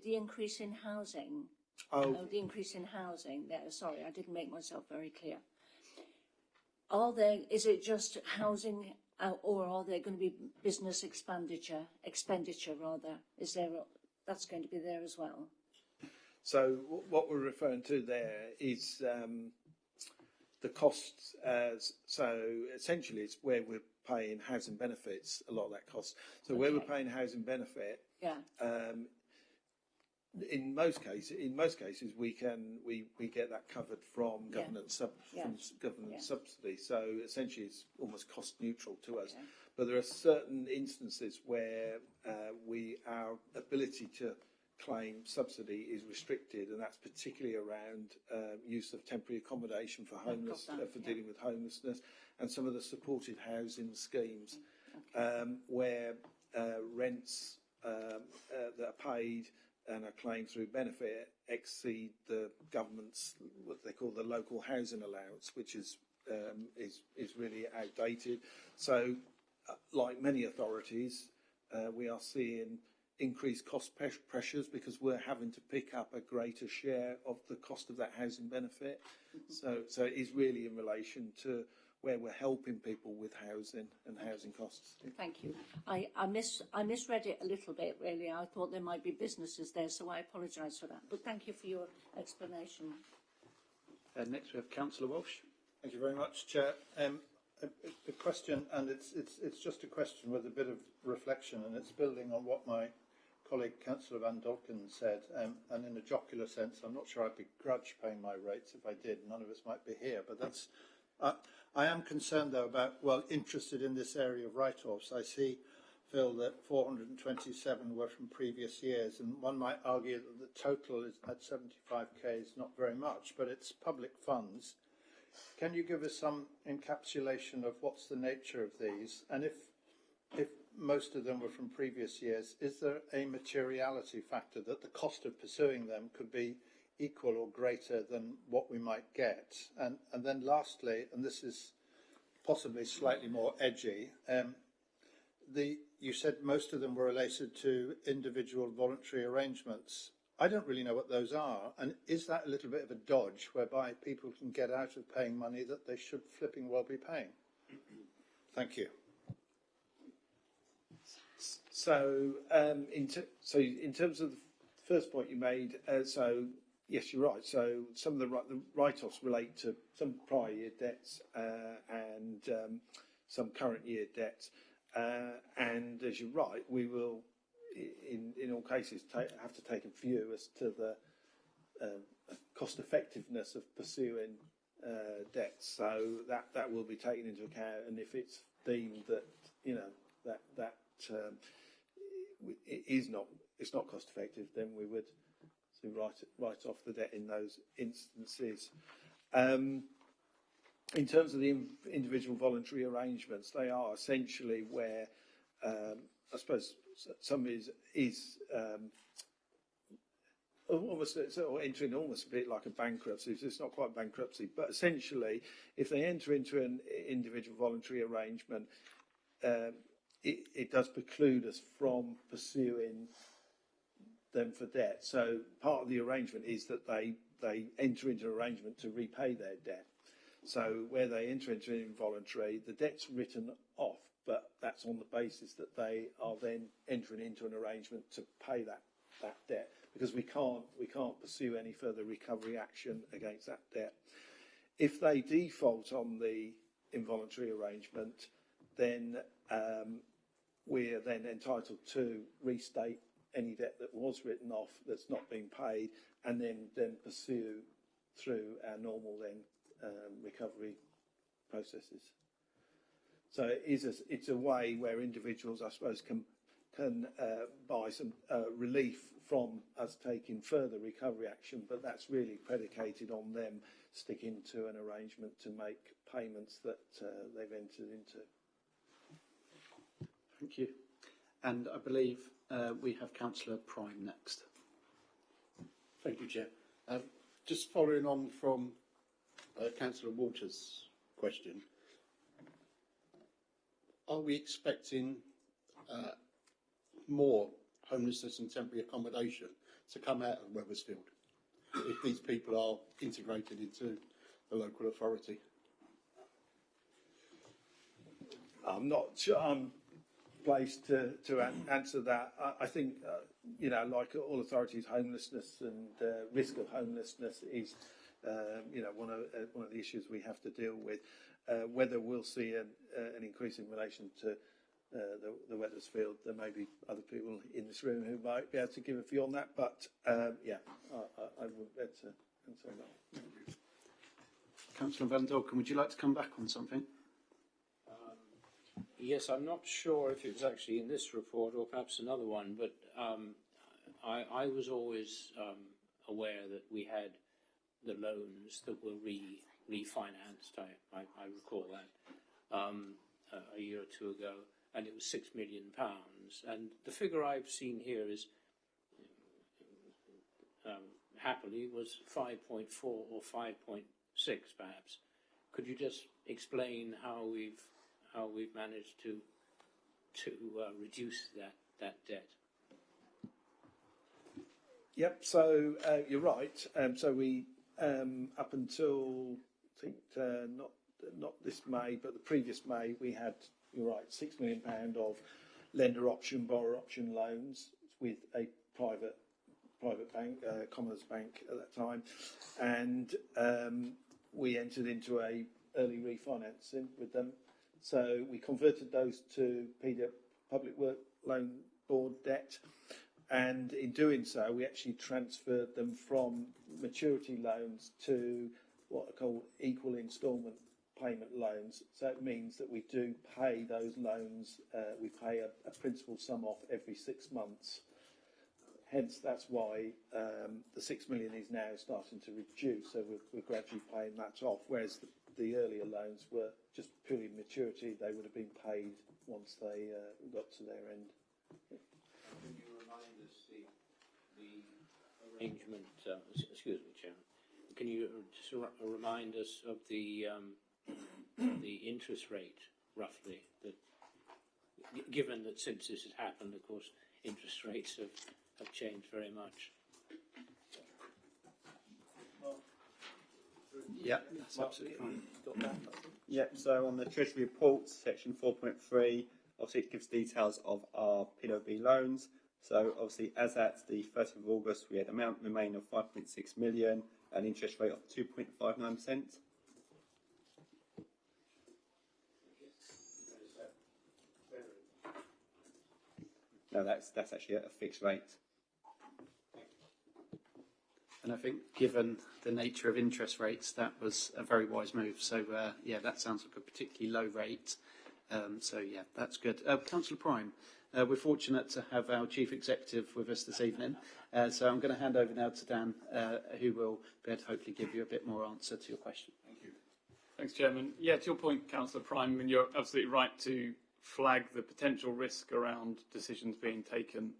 The increase in housing. Oh, the increase in housing. There. Sorry, I didn't make myself very clear. Are there? Is it just housing, or are there going to be business expenditure rather? Is there? That's going to be there as well. So what we're referring to there is the costs. So essentially, it's where we're paying housing benefits. A lot of that cost. So where we're paying housing benefit. Yeah. In most cases, we get that covered from government subsidy. So essentially, it's almost cost neutral to us. Okay. But there are certain instances where our ability to claim subsidy is restricted, and that's particularly around use of temporary accommodation for dealing with homelessness, and some of the supported housing schemes where rents that are paid and are claimed through benefit exceed the government's what they call the local housing allowance, which is really outdated. So, like many authorities, we are seeing increased cost pressures because we're having to pick up a greater share of the cost of that housing benefit. Mm-hmm. So it is really in relation to where we're helping people with housing and housing costs. Thank you. I misread it a little bit, really. I thought there might be businesses there, so I apologise for that. But thank you for your explanation. Next we have Councillor Walsh. Thank you very much, Chair. A question, and it's just a question with a bit of reflection, and it's building on what my colleague Councillor Van Dolken said, and in a jocular sense, I'm not sure I'd begrudge paying my rates if I did. None of us might be here, but that's... I am concerned, though, interested in this area of write-offs. I see, Phil, that 427 were from previous years, and one might argue that the total is at 75k is not very much, but it's public funds. Can you give us some encapsulation of what's the nature of these? And if most of them were from previous years, is there a materiality factor that the cost of pursuing them could be equal or greater than what we might get? And then lastly, and this is possibly slightly more edgy, you said most of them were related to individual voluntary arrangements. I don't really know what those are, and is that a little bit of a dodge whereby people can get out of paying money that they should flipping well be paying? Thank you. So in terms of the first point you made, so yes, you're right. So some of the write-offs relate to some prior year debts and some current year debts. And as you're right, we will, in all cases, have to take a view as to the cost effectiveness of pursuing debts. So that will be taken into account. And if it's deemed that that it's not cost effective, then we would write off the debt in those instances. In terms of the individual voluntary arrangements, they are essentially where I suppose some is almost entering almost a bit like a bankruptcy. So it's not quite bankruptcy, but essentially, if they enter into an individual voluntary arrangement, it does preclude us from pursuing them for debt. So part of the arrangement is that they enter into an arrangement to repay their debt. So where they enter into an involuntary, the debt's written off, but that's on the basis that they are then entering into an arrangement to pay that debt, because we can't pursue any further recovery action against that debt. If they default on the involuntary arrangement, then we're then entitled to restate any debt that was written off that's not been paid, and then pursue through our normal recovery processes. So it's a way where individuals, I suppose, can buy some relief from us taking further recovery action, but that's really predicated on them sticking to an arrangement to make payments that they've entered into. Thank you. And I believe we have Councillor Prime next. Thank you, Chair. Just following on from Councillor Walters' question, are we expecting more homelessness and temporary accommodation to come out of Wethersfield if these people are integrated into the local authority? I'm not sure I'm placed to answer that. I think, like all authorities, homelessness and risk of homelessness is, one of the issues we have to deal with. Whether we'll see an increase in relation to the Wethersfield, there may be other people in this room who might be able to give a view on that, but I wouldn't be able to answer that. Councillor Van Dolken, would you like to come back on something? Yes, I'm not sure if it was actually in this report or perhaps another one, but I was always aware that we had the loans that were refinanced. I recall that a year or two ago, and it was £6 million. And the figure I've seen here is happily was 5.4 or 5.6 perhaps. Could you just explain how we've managed to reduce that debt? Yep. So you're right. So we up until I think not this May, but the previous May, we had, you're right, £6 million of lender option, borrower option loans with a private bank, Commerce Bank at that time, and we entered into a early refinancing with them. So we converted those to PDEP Public Work Loan Board debt, and in doing so, we actually transferred them from maturity loans to what are called equal instalment payment loans. So it means that we do pay those loans, we pay a principal sum off every 6 months. Hence, that's why the 6 million is now starting to reduce. So we're gradually paying that off, whereas the earlier loans were just purely maturity. They would have been paid once they got to their end. Can you remind us the arrangement? Excuse me, Chairman. Can you just remind us of the interest rate roughly? That, given that since this has happened, of course, interest rates have changed very much. Yeah, that's absolutely fine. Yeah, so on the Treasury Report, section 4.3, obviously it gives details of our PWB loans. So obviously as at the 1st of August, we had amount remaining of 5.6 million, an interest rate of 2.59%. No, that's actually a fixed rate. And I think, given the nature of interest rates, that was a very wise move. So, yeah, that sounds like a particularly low rate. So, yeah, that's good. Councillor Prime, we're fortunate to have our Chief Executive with us this evening. So I'm going to hand over now to Dan, who will be able to hopefully give you a bit more answer to your question. Thank you. Thanks, Chairman. Yeah, to your point, Councillor Prime, I mean, you're absolutely right to flag the potential risk around decisions being taken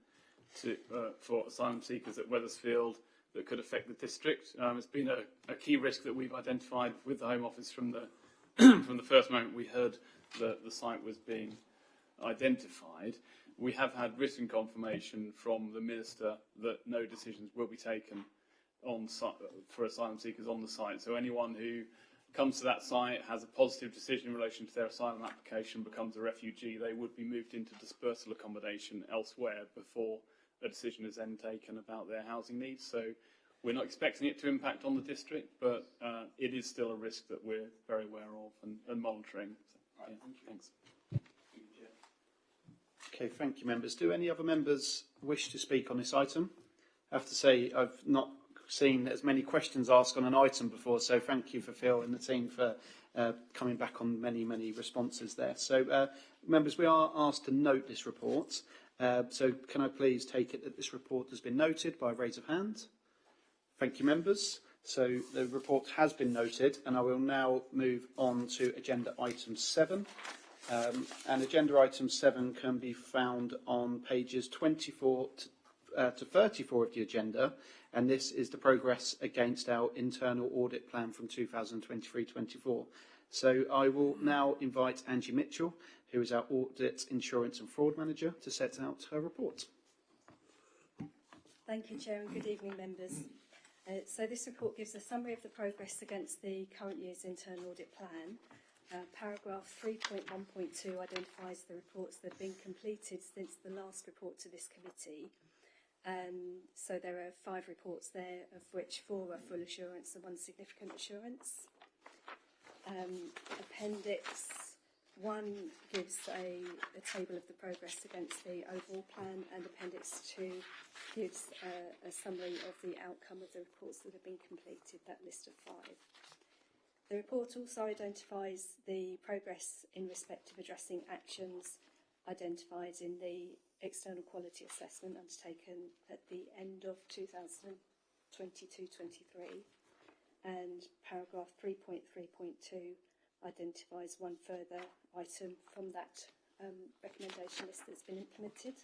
for asylum seekers at Wethersfield that could affect the district. It's been a key risk that we've identified with the Home Office from the from the first moment we heard that the site was being identified. We have had written confirmation from the Minister that no decisions will be taken on site for asylum seekers on the site. So anyone who comes to that site, has a positive decision in relation to their asylum application, becomes a refugee, they would be moved into dispersal accommodation elsewhere before a decision is then taken about their housing needs. So we're not expecting it to impact on the district, but it is still a risk that we're very aware of and monitoring. So, yeah, thanks. Okay, thank you, members. Do any other members wish to speak on this item? I have to say I've not seen as many questions asked on an item before, so thank you for Phil and the team for coming back on many responses there. So, members, we are asked to note this report. So can I please take it that this report has been noted by a raise of hand? Thank you, members. So the report has been noted, and I will now move on to agenda item 7. And agenda item 7 can be found on pages 24 to 34 of the agenda, and this is the progress against our internal audit plan from 2023-24. So I will now invite Angie Mitchell, who is our Audit, Insurance and Fraud Manager, to set out her report. Thank you, Chair, and good evening, members. So this report gives a summary of the progress against the current year's internal audit plan. Paragraph 3.1.2 identifies the reports that have been completed since the last report to this committee. So there are 5 reports there, of which 4 are full assurance and 1 significant assurance. Appendix 1 gives a table of the progress against the overall plan, and Appendix 2 gives a summary of the outcome of the reports that have been completed, that list of 5. The report also identifies the progress in respect of addressing actions identified in the external quality assessment undertaken at the end of 2022-23, and paragraph 3.3.2 identifies 1 further item from that recommendation list that's been implemented.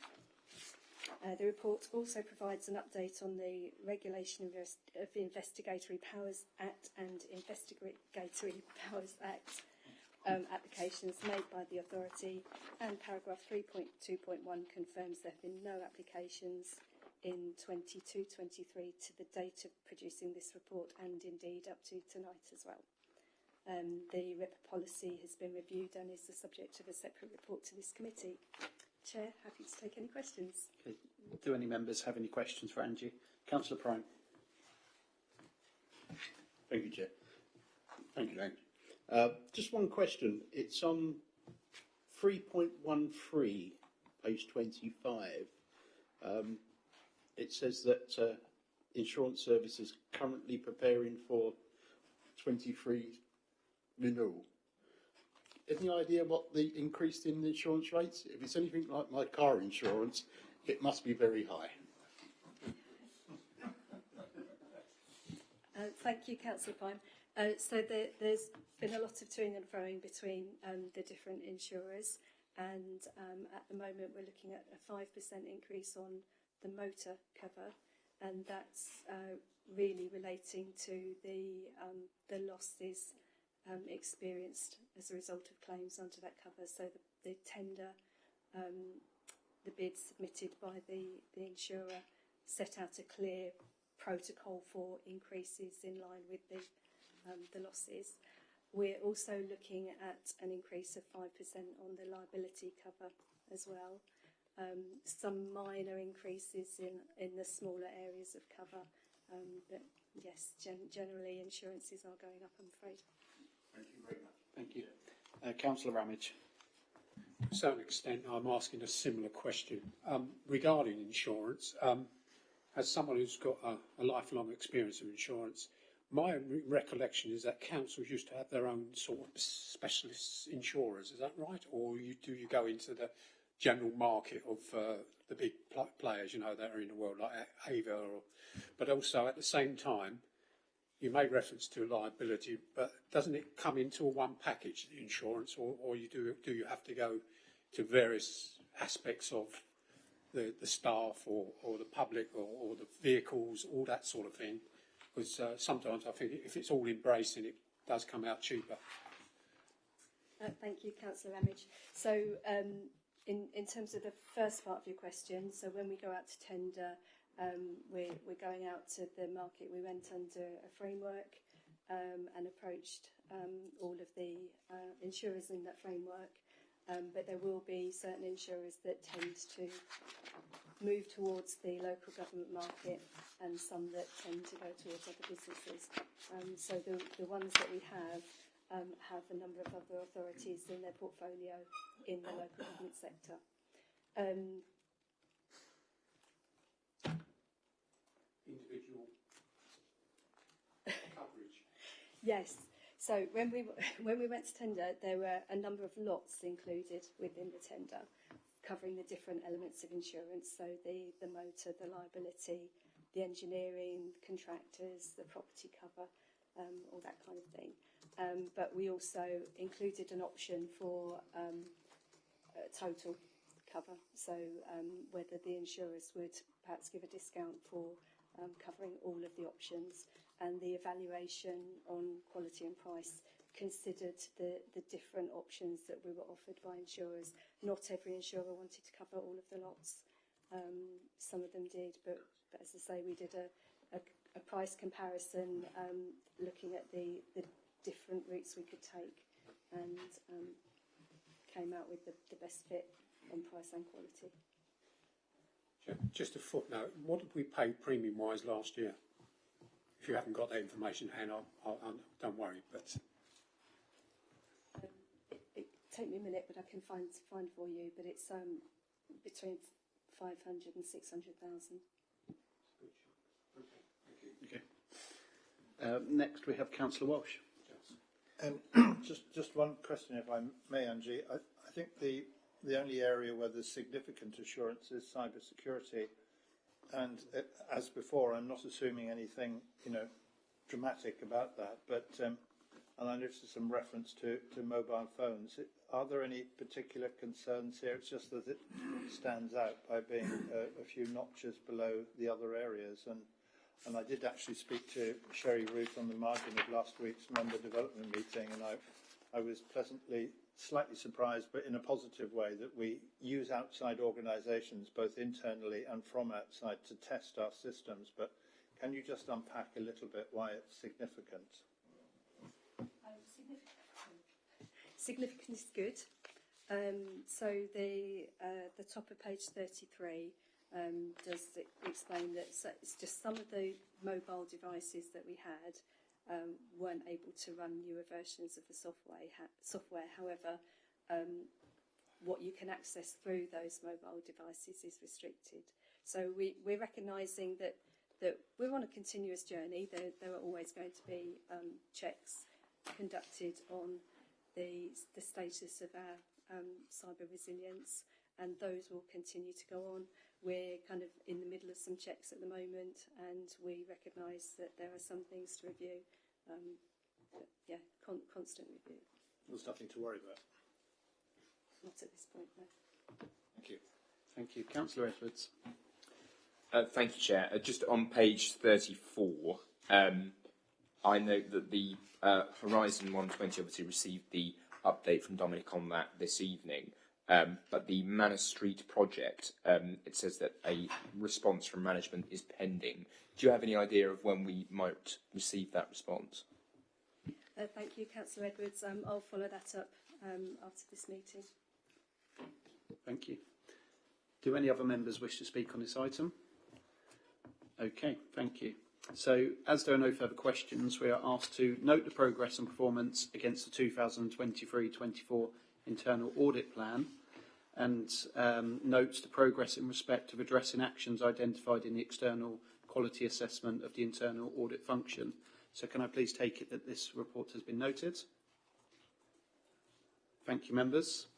The report also provides an update on the Regulation of Investigatory Powers Act and Investigatory Powers Act applications made by the authority, and paragraph 3.2.1 confirms there have been no applications in 22-23 to the date of producing this report, and indeed up to tonight as well. The RIP policy has been reviewed and is the subject of a separate report to this committee. Chair, happy to take any questions. Okay. Do any members have any questions for Angie? Councillor Prime. Thank you, Chair. Thank you, Angie. Just one question. It's on 3.13, page 25. It says that insurance service is currently preparing for 23 renewal. Any idea what the increase in the insurance rates? If it's anything like my car insurance, it must be very high. Thank you, Councillor Pine. So there's been a lot of toing and froing between the different insurers, and at the moment we're looking at a 5% increase on the motor cover, and that's really relating to the losses experienced as a result of claims under that cover. So the tender, the bid submitted by the insurer set out a clear protocol for increases in line with the losses. We're also looking at an increase of 5% on the liability cover as well. Some minor increases in the smaller areas of cover, but yes, generally insurances are going up, I'm afraid. Thank you very much. Thank you. Councillor Ramage. To some extent, I'm asking a similar question regarding insurance. As someone who's got a lifelong experience of insurance, my recollection is that councils used to have their own sort of specialist insurers. Is that right? Or do you go into the general market of the big players, you know, that are in the world, like Ava? But also at the same time, you made reference to liability, but doesn't it come into a one package, the insurance, or do you have to go to various aspects of the staff or the public or the vehicles, all that sort of thing? Because sometimes I think if it's all embracing, it does come out cheaper. Thank you, Councillor Ramage. So in terms of the first part of your question, so when we go out to tender, we're going out to the market. We went under a framework and approached all of the insurers in that framework. But there will be certain insurers that tend to move towards the local government market and some that tend to go towards other businesses. So the ones that we have a number of other authorities in their portfolio in the local government sector. Individual coverage. Yes. So when we went to tender, there were a number of lots included within the tender, covering the different elements of insurance. So the motor, the liability, the engineering, contractors, the property cover, all that kind of thing. But we also included an option for total cover. So whether the insurers would perhaps give a discount for covering all of the options, and the evaluation on quality and price considered the different options that we were offered by insurers. Not every insurer wanted to cover all of the lots. Some of them did, but as I say, we did a price comparison looking at the different routes we could take, and came out with the best fit on price and quality. Just a footnote, what did we pay premium-wise last year? If you haven't got that information, Hannah, don't worry. But it take me a minute, but I can find for you. But it's between 500 and 600,000. Okay. Next, we have Councillor Walsh. Just one question, if I may, Angie. I think the only area where there's significant assurance is cyber security. And as before, I'm not assuming anything, dramatic about that. But and I noticed some reference to mobile phones. Are there any particular concerns here? It's just that it stands out by being a few notches below the other areas. And I did actually speak to Sherry Ruth on the margin of last week's member development meeting, and I was slightly surprised, but in a positive way, that we use outside organisations, both internally and from outside, to test our systems. But can you just unpack a little bit why it's significant? Significant is good. So the top of page 33 does explain that it's just some of the mobile devices that we had weren't able to run newer versions of the software. However, what you can access through those mobile devices is restricted. So we're recognising that we're on a continuous journey. There are always going to be checks conducted on the status of our cyber resilience, and those will continue to go on. We're kind of in the middle of some checks at the moment, and we recognise that there are some things to review. Constant review. There's nothing to worry about. Not at this point, no. Thank you. Thank you. Councillor Edwards. Thank you, Chair. Just on page 34, I note that the Horizon 120 obviously received the update from Dominic on that this evening. But the Manor Street project, it says that a response from management is pending. Do you have any idea of when we might receive that response? Thank you, Councillor Edwards. I'll follow that up after this meeting. Thank you. Do any other members wish to speak on this item? Okay, thank you. So, as there are no further questions, we are asked to note the progress and performance against the 2023-24 internal audit plan, and notes the progress in respect of addressing actions identified in the external quality assessment of the internal audit function. So can I please take it that this report has been noted? Thank you, members.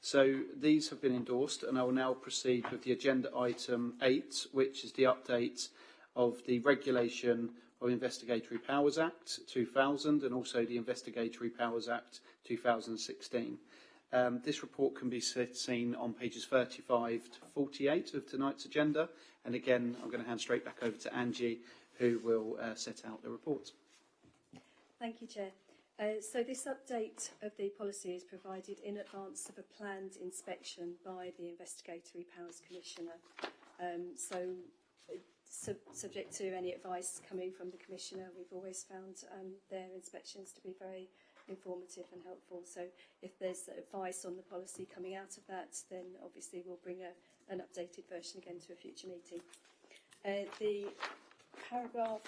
So these have been endorsed, and I will now proceed with the agenda item 8, which is the update of the Regulation of Investigatory Powers Act 2000 and also the Investigatory Powers Act 2016. This report can be seen on pages 35 to 48 of tonight's agenda. And again, I'm going to hand straight back over to Angie, who will set out the report. Thank you, Chair. So this update of the policy is provided in advance of a planned inspection by the Investigatory Powers Commissioner. So subject to any advice coming from the Commissioner. We've always found their inspections to be very informative and helpful. So if there's advice on the policy coming out of that, then obviously we'll bring an updated version again to a future meeting. The paragraph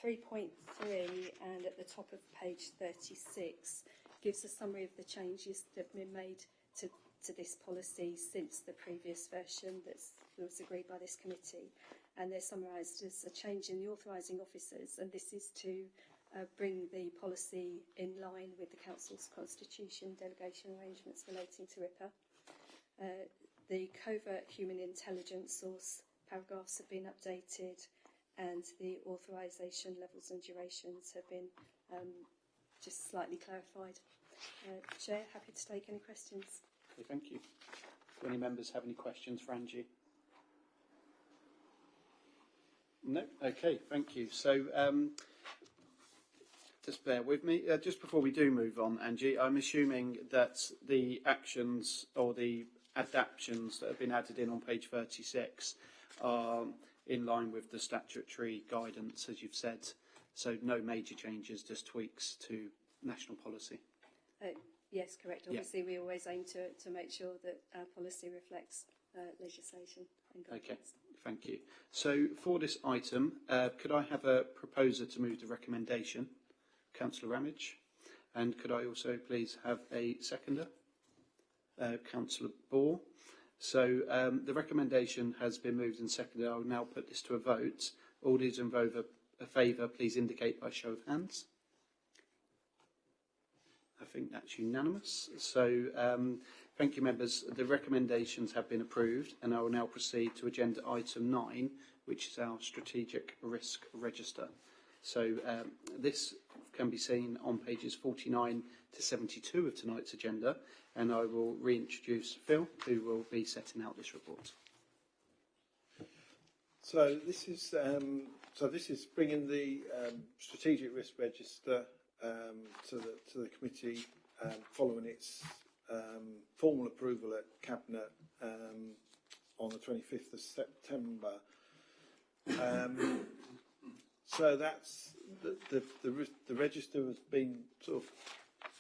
3.3 and at the top of page 36 gives a summary of the changes that have been made to this policy since the previous version that was agreed by this committee. And they're summarised as a change in the authorising officers, and this is to bring the policy in line with the Council's constitution, delegation arrangements relating to RIPA. The covert human intelligence source paragraphs have been updated, and the authorisation levels and durations have been just slightly clarified. Chair, happy to take any questions. Okay, thank you. Do any members have any questions for Angie? No? Okay, thank you. So just bear with me. Just before we do move on, Angie, I'm assuming that the actions or the adaptions that have been added in on page 36 are in line with the statutory guidance, as you've said. So no major changes, just tweaks to national policy. Yes, correct. Obviously, we always aim to make sure that our policy reflects legislation and guidance. Okay, thank you. So for this item, could I have a proposer to move the recommendation? Councillor Ramage. And could I also please have a seconder? Councillor Ball. So the recommendation has been moved and seconded. I will now put this to a vote. All those in favour, please indicate by show of hands. I think that's unanimous. So thank you, members. The recommendations have been approved, and I will now proceed to agenda item 9, which is our strategic risk register. So this can be seen on pages 49 to 72 of tonight's agenda, and I will reintroduce Phil, who will be setting out this report. So this is bringing the strategic risk register to the committee following its formal approval at Cabinet on the 25th of September. So that's the register has been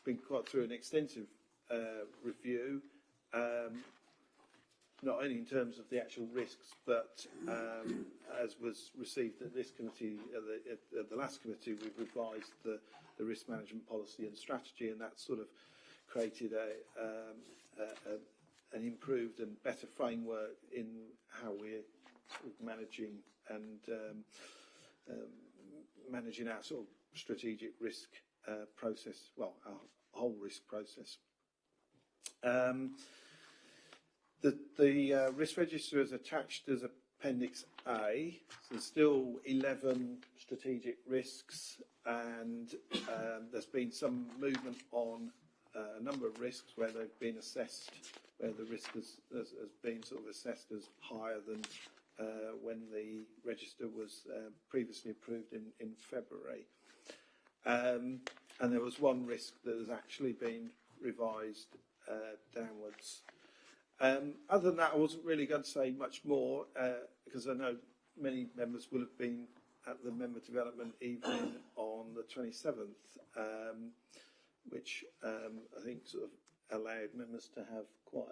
been quite through an extensive review, not only in terms of the actual risks, but as was received at this committee, at the last committee, we've revised the risk management policy and strategy, and that sort of created an improved and better framework in how we're sort of managing and managing our sort of strategic risk process, well, our whole risk process. The risk register is attached as Appendix A. So there's still 11 strategic risks, and there's been some movement on a number of risks where they've been assessed, where the risk has been sort of assessed as higher than when the register was previously approved in February. And there was one risk that has actually been revised downwards. Other than that, I wasn't really going to say much more because I know many members will have been at the member development evening on the 27th, which I think sort of allowed members to have quite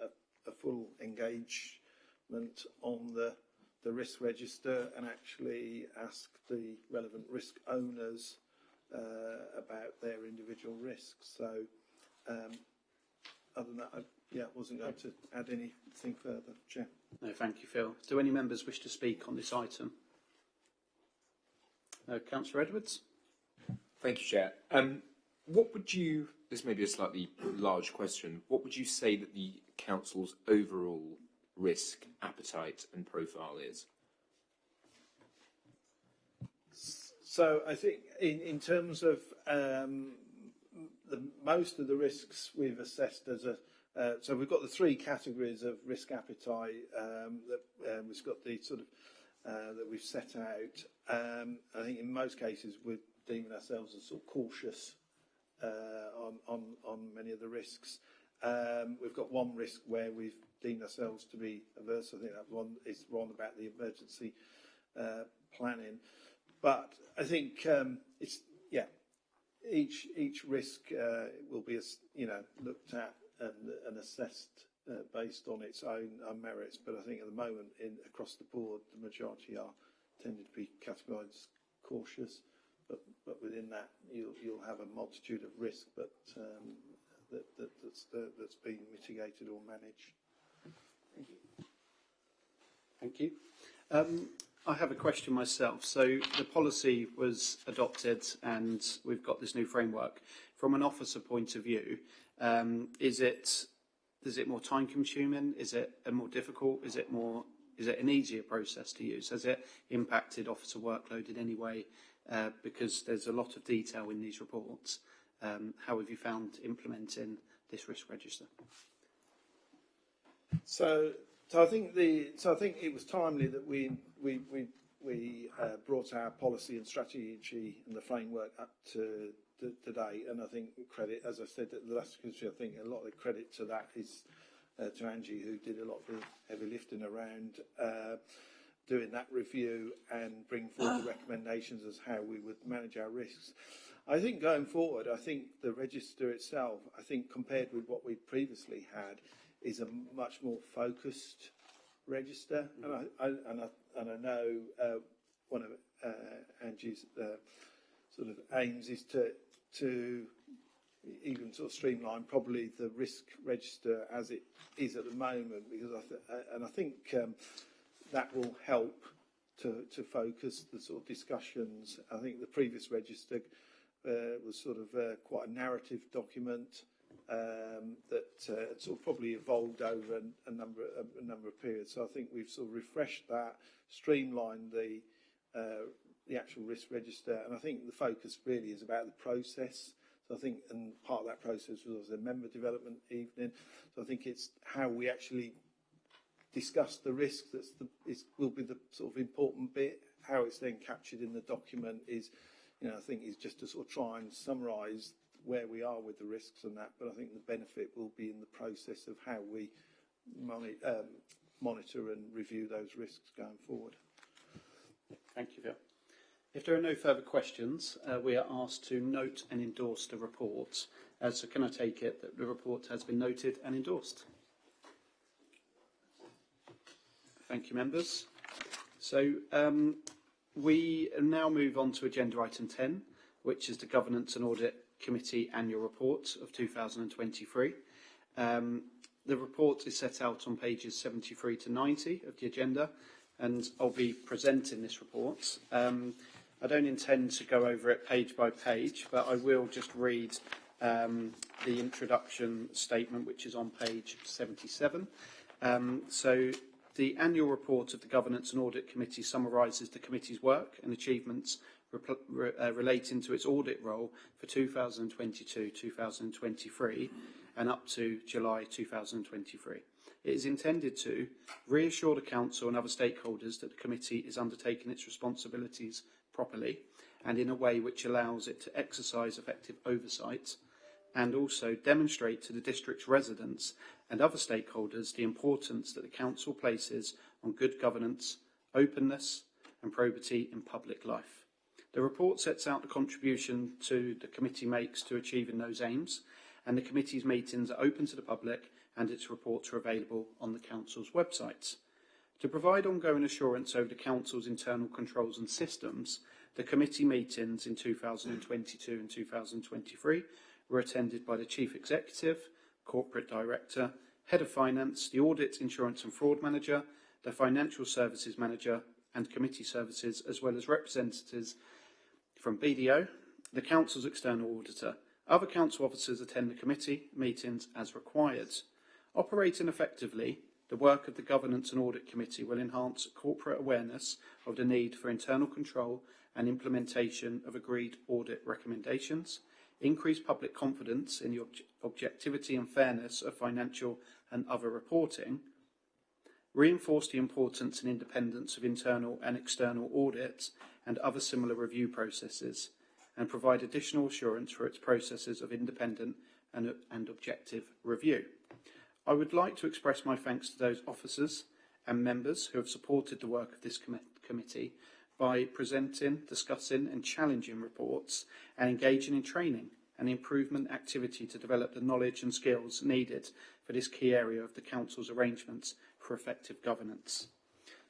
a full engagement on the risk register and actually ask the relevant risk owners about their individual risks. So other than that, I wasn't going to add anything further, Chair. No, thank you, Phil. Do any members wish to speak on this item? Councillor Edwards. Thank you, Chair. What would you, this may be a slightly large question, what would you say that the Council's overall risk appetite and profile is? So I think in terms of most of the risks we've assessed as so we've got the three categories of risk appetite that we've got the sort of that we've set out. I think in most cases we're deeming ourselves as sort of cautious on many of the risks. We've got one risk where we've deemed ourselves to be averse. I think that one is one about the emergency planning. But I think each risk will be looked at and assessed based on its own merits. But I think at the moment, across the board, the majority are tended to be categorised as cautious. But within that, you'll have a multitude of risk, but that's been mitigated or managed. Thank you. I have a question myself. So the policy was adopted and we've got this new framework. From an officer point of view, is it more time consuming? Is it more difficult? Is it an easier process to use? Has it impacted officer workload in any way? Because there's a lot of detail in these reports. How have you found implementing this risk register? So I think it was timely that we brought our policy and strategy and the framework up to today. And I think credit, as I said at the last question, I think a lot of the credit to that is to Angie, who did a lot of the heavy lifting around doing that review and bring forward the recommendations as how we would manage our risks. I think going forward, I think the register itself, I think compared with what we previously had, is a much more focused register. And I know one of Angie's sort of aims is to even sort of streamline probably the risk register as it is at the moment, because I think that will help to focus the sort of discussions. I think the previous register was sort of quite a narrative document that sort of probably evolved over a number of periods. So I think we've sort of refreshed that, streamlined the actual risk register, and I think the focus really is about the process. So I think, and part of that process was a member development evening. So I think it's how we actually discuss the risk will be the sort of important bit. How it's then captured in the document is, I think is just to sort of try and summarise where we are with the risks and that. But I think the benefit will be in the process of how we monitor and review those risks going forward. Thank you, Phil. If there are no further questions, we are asked to note and endorse the report. So can I take it that the report has been noted and endorsed? Thank you, members. So we now move on to agenda item 10, which is the Governance and Audit Committee Annual Report of 2023. The report is set out on pages 73 to 90 of the agenda, and I'll be presenting this report. I don't intend to go over it page by page, but I will just read the introduction statement, which is on page 77. So the annual report of the Governance and Audit Committee summarises the committee's work and achievements relating to its audit role for 2022-2023 and up to July 2023. It is intended to reassure the Council and other stakeholders that the committee is undertaking its responsibilities properly and in a way which allows it to exercise effective oversight, and also demonstrate to the district's residents and other stakeholders the importance that the Council places on good governance, openness and probity in public life. The report sets out the contribution the committee makes to achieving those aims, and the committee's meetings are open to the public and its reports are available on the Council's website. To provide ongoing assurance over the Council's internal controls and systems, the committee meetings in 2022 and 2023 were attended by the Chief Executive, Corporate Director, Head of Finance, the Audit, Insurance and Fraud Manager, the Financial Services Manager and Committee Services, as well as representatives from BDO, the Council's External Auditor. Other Council officers attend the committee meetings as required. Operating effectively, the work of the Governance and Audit Committee will enhance corporate awareness of the need for internal control and implementation of agreed audit recommendations, increase public confidence in the objectivity and fairness of financial and other reporting, reinforce the importance and independence of internal and external audits and other similar review processes, and provide additional assurance for its processes of independent and objective review. I would like to express my thanks to those officers and members who have supported the work of this committee, by presenting, discussing and challenging reports and engaging in training and improvement activity to develop the knowledge and skills needed for this key area of the Council's arrangements for effective governance.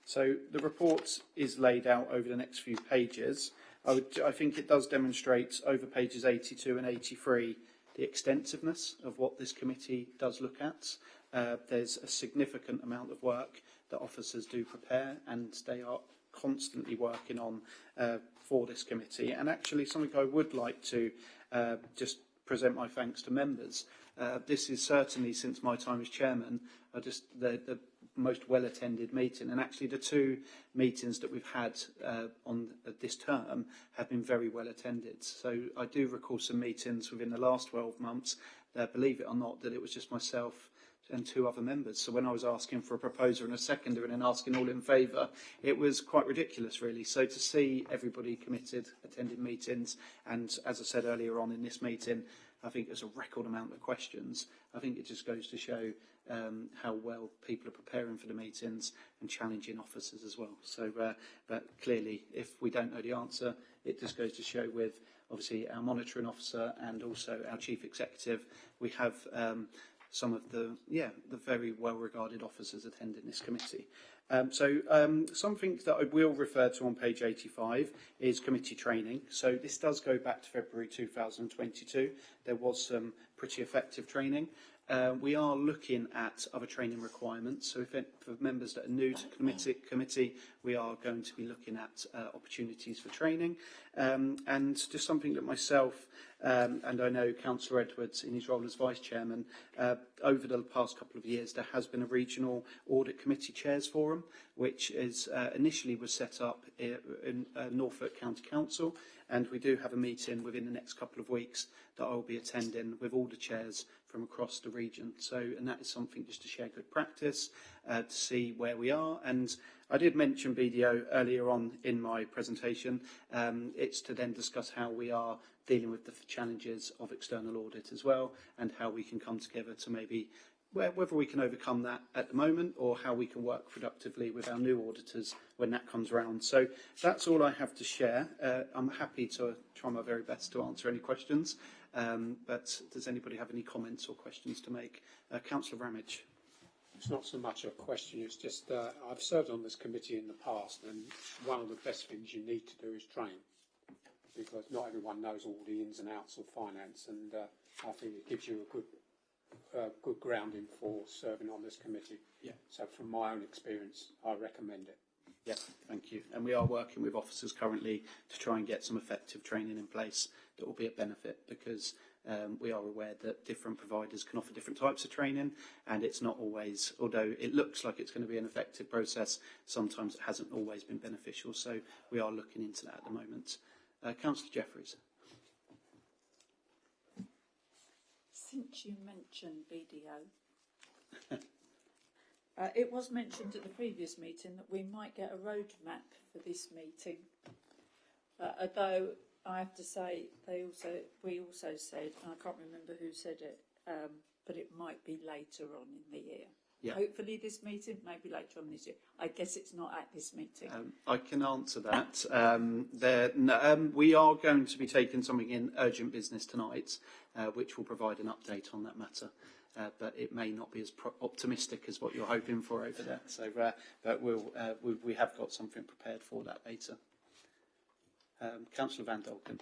So the report is laid out over the next few pages. I think it does demonstrate over pages 82 and 83 the extensiveness of what this committee does look at. There's a significant amount of work that officers do prepare, and they are constantly working on for this committee. And actually something I would like to just present my thanks to members. This is certainly, since my time as chairman, the most well-attended meeting, and actually the two meetings that we've had on this term have been very well attended. So I do recall some meetings within the last 12 months, believe it or not, that it was just myself and two other members. So when I was asking for a proposer and a seconder and then asking all in favour, it was quite ridiculous, really. So to see everybody committed, attending meetings, and as I said earlier on in this meeting, I think there's a record amount of questions. I think it just goes to show how well people are preparing for the meetings and challenging officers as well. So, but clearly, if we don't know the answer, it just goes to show with, obviously, our monitoring officer and also our chief executive, we have some of the very well-regarded officers attending this committee. Something that I will refer to on page 85 is committee training. So this does go back to February 2022. There was some pretty effective training. We are looking at other training requirements. So for members that are new to committee, we are going to be looking at opportunities for training. And just something that myself and I know Councillor Edwards, in his role as Vice Chairman, over the past couple of years, there has been a regional audit committee chairs forum, which is initially was set up in Norfolk County Council, and we do have a meeting within the next couple of weeks that I will be attending with all the chairs from across the region. So, and that is something just to share good practice, to see where we are. And I did mention BDO earlier on in my presentation. It's to then discuss how we are dealing with the challenges of external audit as well, and how we can come together to maybe whether we can overcome that at the moment or how we can work productively with our new auditors when that comes around. So that's all I have to share. I'm happy to try my very best to answer any questions, but does anybody have any comments or questions to make? Councillor Ramage. It's not so much a question, it's just I've served on this committee in the past, and one of the best things you need to do is train, because not everyone knows all the ins and outs of finance, and I think it gives you a good grounding for serving on this committee. Yeah. So from my own experience, I recommend it. Yeah, thank you. And we are working with officers currently to try and get some effective training in place that will be a benefit, because we are aware that different providers can offer different types of training, and it's not always, although it looks like it's going to be an effective process, sometimes it hasn't always been beneficial. So we are looking into that at the moment. Councillor Jeffries. Since you mentioned BDO, it was mentioned at the previous meeting that we might get a roadmap for this meeting. Although I have to say, we also said, and I can't remember who said it, but it might be later on in the year. Yeah. Hopefully this meeting, maybe later on this year. I guess it's not at this meeting. I can answer that. We are going to be taking something in urgent business tonight, which will provide an update on that matter. But it may not be as optimistic as what you're hoping for over there. So, but we have got something prepared for that later. Councillor Van Dolken.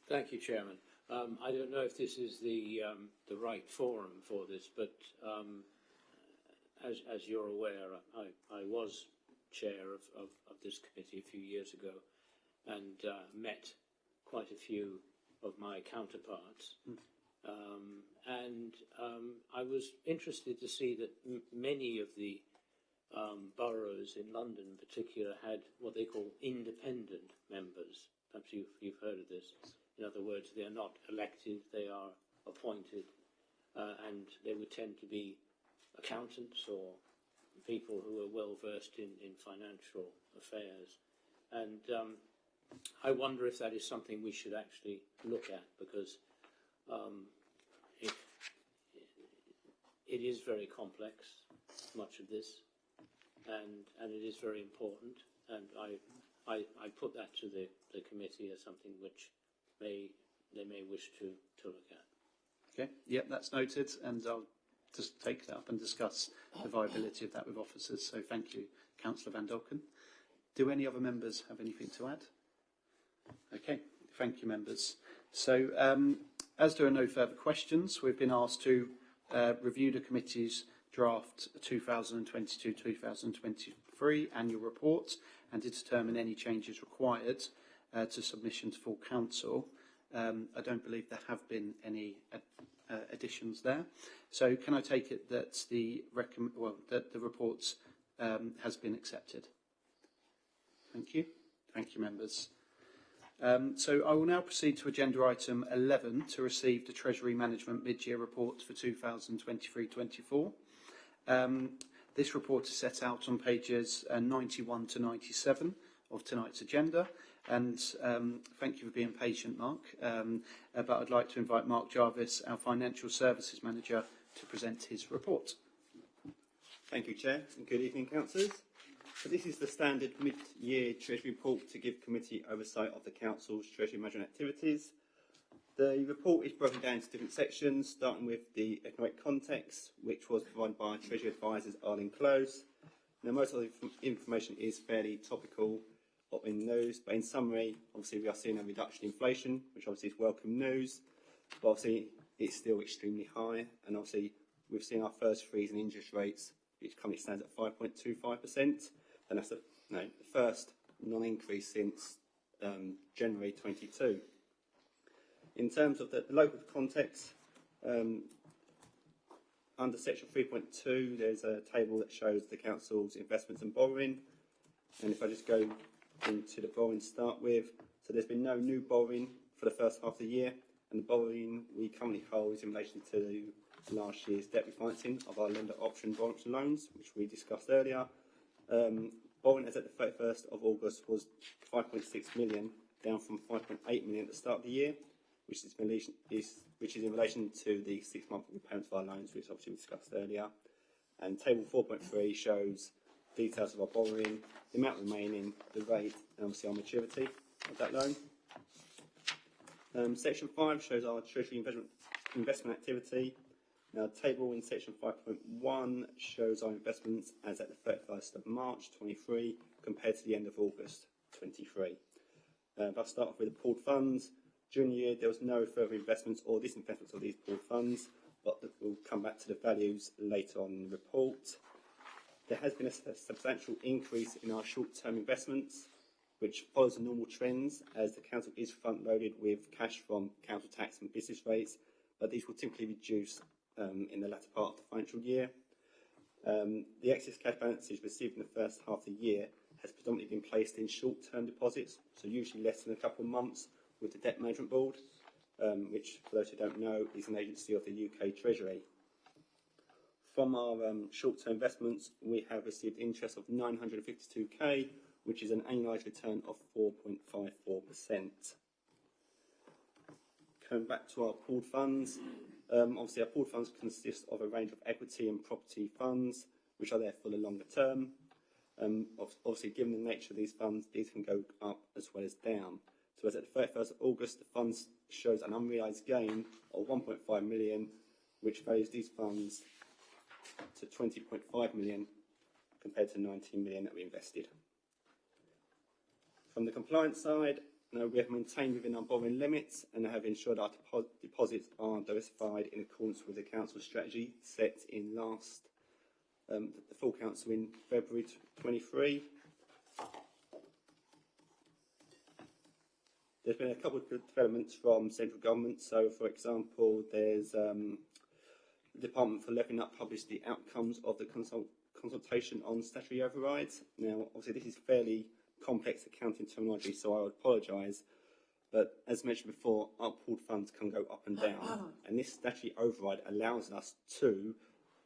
Thank you, Chairman. I don't know if this is the right forum for this, but as you're aware, I was chair of this committee a few years ago, and met quite a few of my counterparts. I was interested to see that many of the boroughs in London in particular had what they call independent members. Perhaps you've heard of this. In other words, they are not elected, they are appointed, and they would tend to be accountants or people who are well versed in financial affairs. And I wonder if that is something we should actually look at, because it is very complex, much of this, and it is very important, and I put that to the committee as something which they may wish to look at. Okay, yep, that's noted, and I'll just take that up and discuss the viability of that with officers. So thank you, Councillor Van Dolken. Do any other members have anything to add? Okay, thank you, members. So as there are no further questions, we've been asked to review the committee's draft 2022-2023 annual report and to determine any changes required to submission to full council. I don't believe there have been any additions there. So can I take it that the report has been accepted? Thank you. Thank you, members. So I will now proceed to agenda item 11 to receive the Treasury Management Mid-Year Report for 2023-24. This report is set out on pages 91 to 97 of tonight's agenda. And thank you for being patient, Mark. But I'd like to invite Mark Jarvis, our Financial Services Manager, to present his report. Thank you, Chair, and good evening, Councillors. So this is the standard mid-year Treasury report to give committee oversight of the Council's Treasury management activities. The report is broken down into different sections, starting with the economic context, which was provided by Treasury advisors Arlene Close. Now, most of the information is fairly topical in news, but in summary, obviously we are seeing a reduction in inflation, which obviously is welcome news, but obviously it's still extremely high, and obviously we've seen our first freeze in interest rates, which currently stands at 5.25%, and that's the first non-increase since January 22. In terms of the local context, under section 3.2, there's a table that shows the council's investments and borrowing. And if I just go into the borrowing to start with, so there's been no new borrowing for the first half of the year, and the borrowing we currently hold is in relation to last year's debt refinancing of our lender option bonds and loans, which we discussed earlier. Borrowing as at the 31st of August was 5.6 million, down from 5.8 million at the start of the year, which is in relation to the 6-month repayments of our loans, which obviously we discussed earlier. And table 4.3 shows details of our borrowing, the amount remaining, the rate, and obviously our maturity of that loan. Section 5 shows our Treasury investment activity. Now, the table in section 5.1 shows our investments as at the 31st of March 23 compared to the end of August 23. I'll start off with the pooled funds. During the year, there was no further investments or disinvestments of these pooled funds, but we'll come back to the values later on in the report. There has been a substantial increase in our short-term investments, which follows the normal trends as the council is front-loaded with cash from council tax and business rates, but these will typically reduce in the latter part of the financial year. The excess cash balances received in the first half of the year has predominantly been placed in short-term deposits, so usually less than a couple of months, with the Debt Management Board, which, for those who don't know, is an agency of the UK Treasury. From our short-term investments, we have received interest of 952k, which is an annualised return of 4.54%. Coming back to our pooled funds, obviously our pooled funds consist of a range of equity and property funds, which are there for the longer term. Obviously, given the nature of these funds, these can go up as well as down. So as at the 31st of August, the funds shows an unrealised gain of 1.5 million, which values these funds to 20.5 million compared to 19 million that we invested. From the compliance side, we have maintained within our borrowing limits and have ensured our deposits are diversified in accordance with the council strategy set in the full council in February 23. There's been a couple of good developments from central government. So, for example, there's the Department for Levelling Up published the outcomes of the consultation on statutory overrides. Now, obviously, this is fairly complex accounting terminology, so I would apologise. But as mentioned before, our pooled funds can go up and down, and this statutory override allows us to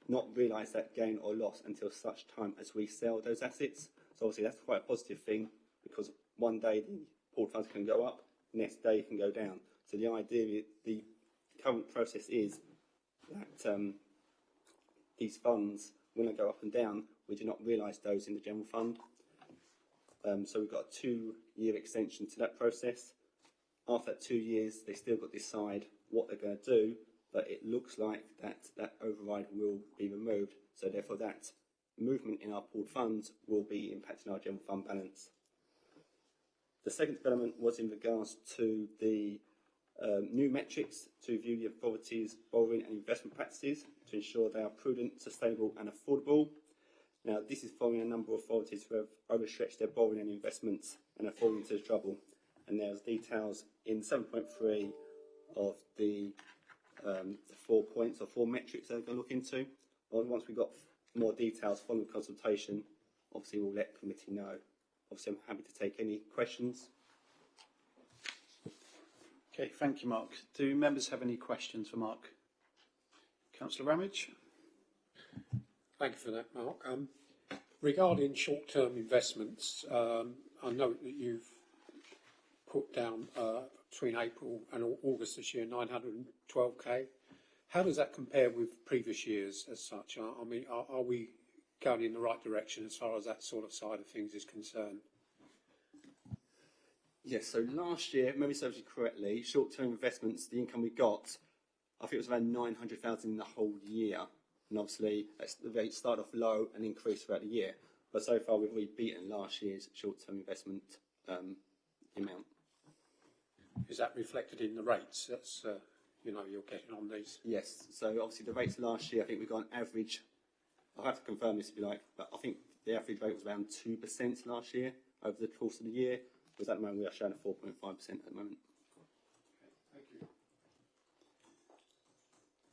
not realise that gain or loss until such time as we sell those assets. So, obviously, that's quite a positive thing because one day the pooled funds can go up, next day it can go down. So the idea, the current process is that these funds, when they go up and down, we do not realise those in the general fund. So we've got a 2-year extension to that process. After that 2 years, they still got to decide what they're going to do, but it looks like that override will be removed. So therefore, that movement in our pooled funds will be impacting our general fund balance. The second development was in regards to the new metrics to review the authority's borrowing and investment practices to ensure they are prudent, sustainable and affordable. Now, this is following a number of authorities who have overstretched their borrowing and investments and are falling into trouble. And there's details in 7.3 of the 4 points or 4 metrics that we're going to look into. And once we've got more details from the consultation, obviously we'll let the committee know. Obviously, I'm happy to take any questions. Okay, thank you, Mark. Do members have any questions for Mark? Councillor Ramage? Thank you for that, Mark. Regarding short-term investments, I note that you've put down between April and August this year 912k. How does that compare with previous years as such? I mean, are we going in the right direction as far as that sort of side of things is concerned? Yes, so last year, if memory serves you correctly, short-term investments, the income we got, I think it was around 900,000 in the whole year. And obviously, the rate started off low and increased throughout the year. But so far, we've already beaten last year's short-term investment amount. Is that reflected in the rates that's you're getting on these? Yes. So obviously, the rates last year, I think we got an average. I'll have to confirm this if you like, but I think the average rate was around 2% last year over the course of the year. Whereas at the moment, we are showing a 4.5% at the moment. Thank you.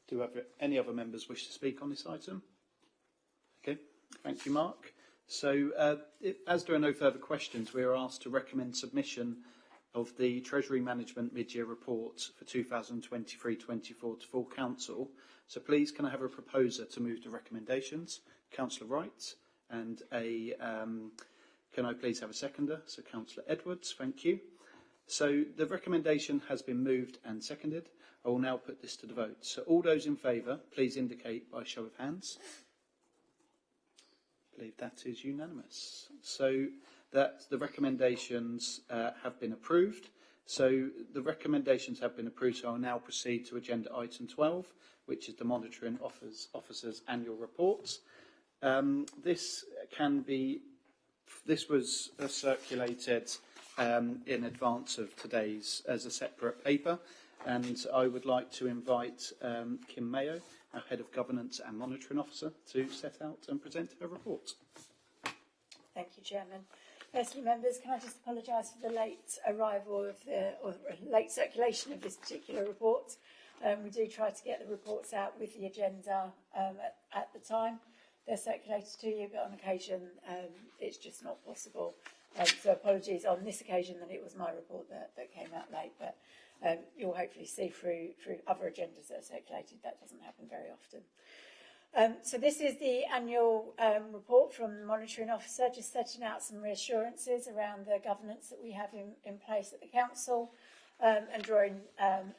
Do any other members wish to speak on this item? Okay, thank you, Mark. So, as there are no further questions, we are asked to recommend submission of the Treasury Management Mid-Year Report for 2023-24 to full Council. So please, can I have a proposer to move the recommendations? Councillor Wright, and can I please have a seconder? So Councillor Edwards, thank you. So the recommendation has been moved and seconded. I will now put this to the vote. So all those in favour, please indicate by show of hands. I believe that is unanimous. So that the recommendations have been approved. So the recommendations have been approved, so I'll now proceed to agenda item 12, which is the Monitoring Officer's Annual Reports. This was circulated in advance of today's as a separate paper, and I would like to invite Kim Mayo, our Head of Governance and Monitoring Officer, to set out and present her report. Thank you, Chairman. Firstly, members, can I just apologise for the late arrival of or late circulation of this particular report. We do try to get the reports out with the agenda at the time they're circulated to you, but on occasion it's just not possible. So apologies on this occasion that it was my report that came out late, but you'll hopefully see through other agendas that are circulated that doesn't happen very often. So this is the annual report from the Monitoring Officer, just setting out some reassurances around the governance that we have in place at the Council, and drawing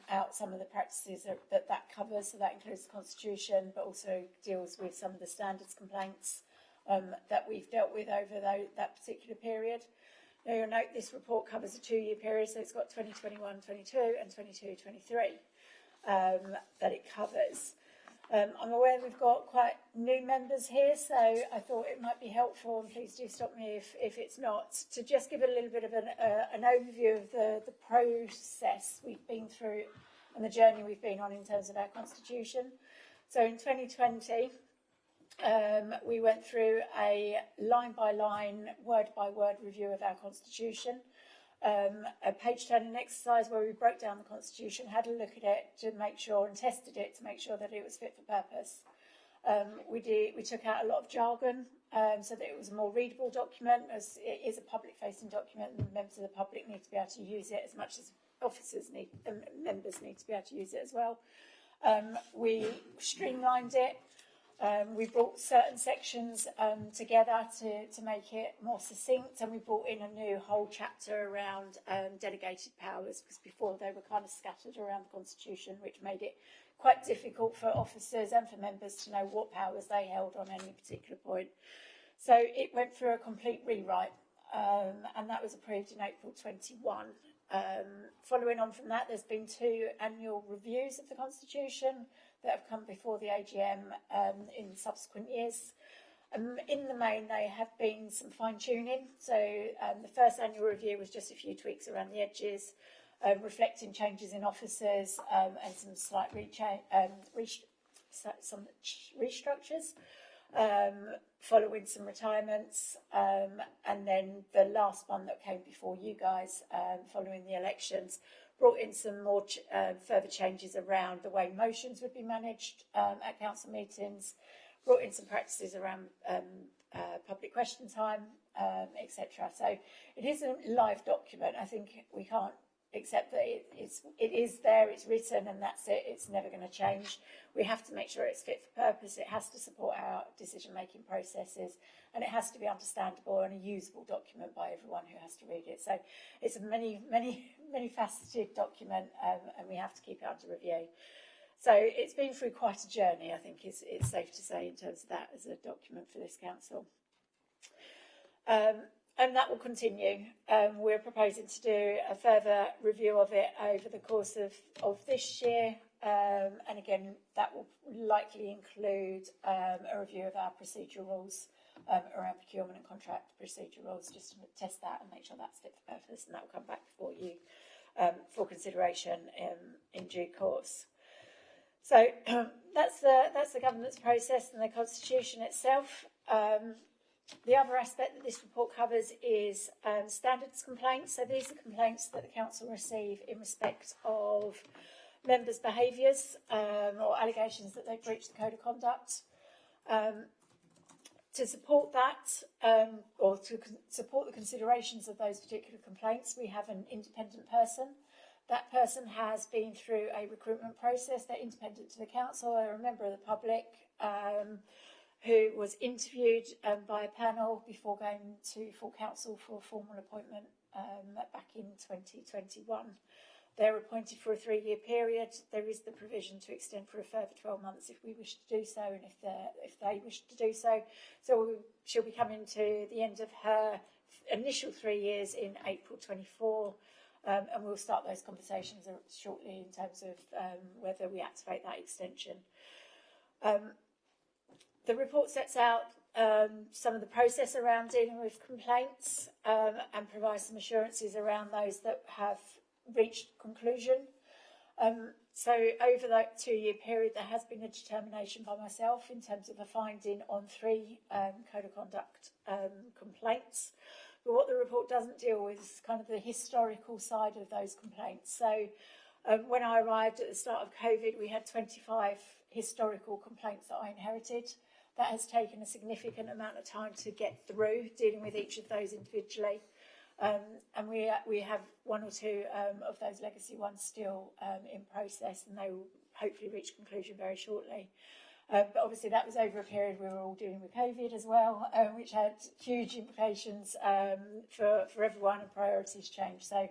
out some of the practices that covers. So that includes the Constitution, but also deals with some of the standards complaints that we've dealt with over that particular period. Now you'll note this report covers a 2-year period, so it's got 2021-22 and 22-23 that it covers. I'm aware we've got quite new members here, so I thought it might be helpful, and please do stop me if it's not, to just give a little bit of an overview of the process we've been through and the journey we've been on in terms of our Constitution. So in 2020, we went through a line-by-line, word-by-word review of our Constitution. A page-turning exercise where we broke down the Constitution, had a look at it to make sure, and tested it to make sure that it was fit for purpose. We took out a lot of jargon so that it was a more readable document, as it is a public-facing document, and members of the public need to be able to use it as much as members need to be able to use it as well. We streamlined it. We brought certain sections together to make it more succinct, and we brought in a new whole chapter around delegated powers, because before they were kind of scattered around the Constitution, which made it quite difficult for officers and for members to know what powers they held on any particular point. So it went through a complete rewrite. and that was approved in April 21. Following on from that, there's been 2 annual reviews of the Constitution that have come before the AGM in subsequent years. In the main, they have been some fine-tuning. So the first annual review was just a few tweaks around the edges, reflecting changes in officers and some slight restructures, following some retirements. And then the last one that came before you guys, following the elections, brought in some more further changes around the way motions would be managed at council meetings, brought in some practices around public question time, etc. So it is a live document. I think we can't accept that it is there, it's written, and that's it. It's never going to change. We have to make sure it's fit for purpose. It has to support our decision-making processes, and it has to be understandable and a usable document by everyone who has to read it. So it's a many faceted document, and we have to keep it under review. So it's been through quite a journey, I think it's safe to say, in terms of that as a document for this council. And that will continue. We're proposing to do a further review of it over the course of this year. And again, that will likely include a review of our procedural rules around procurement and contract procedural rules, just to test that and make sure that's fit for purpose, and that will come back before you for consideration in due course. So that's the governance process and the constitution itself. The other aspect that this report covers is standards complaints. So these are complaints that the council receive in respect of members' behaviours or allegations that they've breached the code of conduct. To support that, or to support the considerations of those particular complaints, we have an independent person. That person has been through a recruitment process. They're independent to the council. They're a member of the public who was interviewed by a panel before going to full council for a formal appointment back in 2021. They're appointed for a 3-year period. There is the provision to extend for a further 12 months if we wish to do so, and if they wish to do so. So she'll be coming to the end of her initial 3 years in April 24. And we'll start those conversations shortly in terms of whether we activate that extension. The report sets out some of the process around dealing with complaints and provides some assurances around those that have reached conclusion. So over that 2-year period, there has been a determination by myself in terms of a finding on 3 code of conduct complaints. But what the report doesn't deal with is kind of the historical side of those complaints. So when I arrived at the start of COVID, we had 25 historical complaints that I inherited. That has taken a significant amount of time to get through, dealing with each of those individually. And we have 1 or 2 of those legacy ones still in process, and they will hopefully reach conclusion very shortly. But obviously that was over a period we were all dealing with COVID as well, which had huge implications for everyone, and priorities changed. So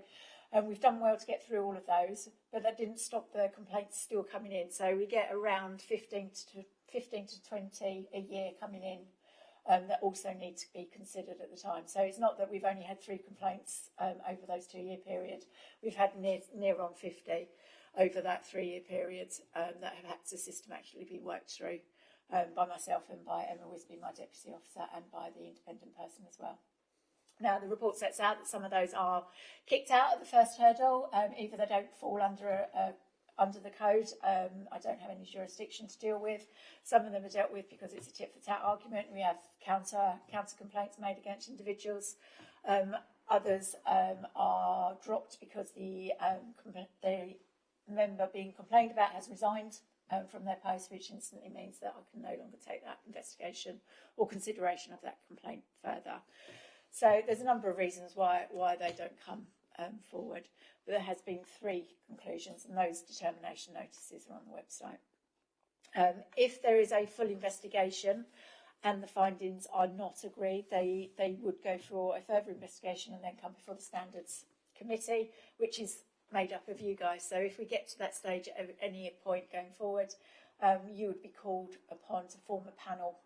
we've done well to get through all of those, but that didn't stop the complaints still coming in. So we get around 15 to 20 a year coming in that also need to be considered at the time. So it's not that we've only had 3 complaints over those 2-year period. We've had near on 50 over that 3-year period that have had to systematically be worked through by myself and by Emma Wisby, my deputy officer, and by the independent person as well. Now, the report sets out that some of those are kicked out at the first hurdle. Either they don't fall under the code, I don't have any jurisdiction to deal with. Some of them are dealt with because it's a tit-for-tat argument. We have counter complaints made against individuals. Others are dropped because the member being complained about has resigned from their post, which instantly means that I can no longer take that investigation or consideration of that complaint further. So there's a number of reasons why they don't come forward, but there has been 3 conclusions, and those determination notices are on the website. If there is a full investigation and the findings are not agreed, they would go for a further investigation and then come before the Standards Committee, which is made up of you guys. So if we get to that stage at any point going forward, you would be called upon to form a panel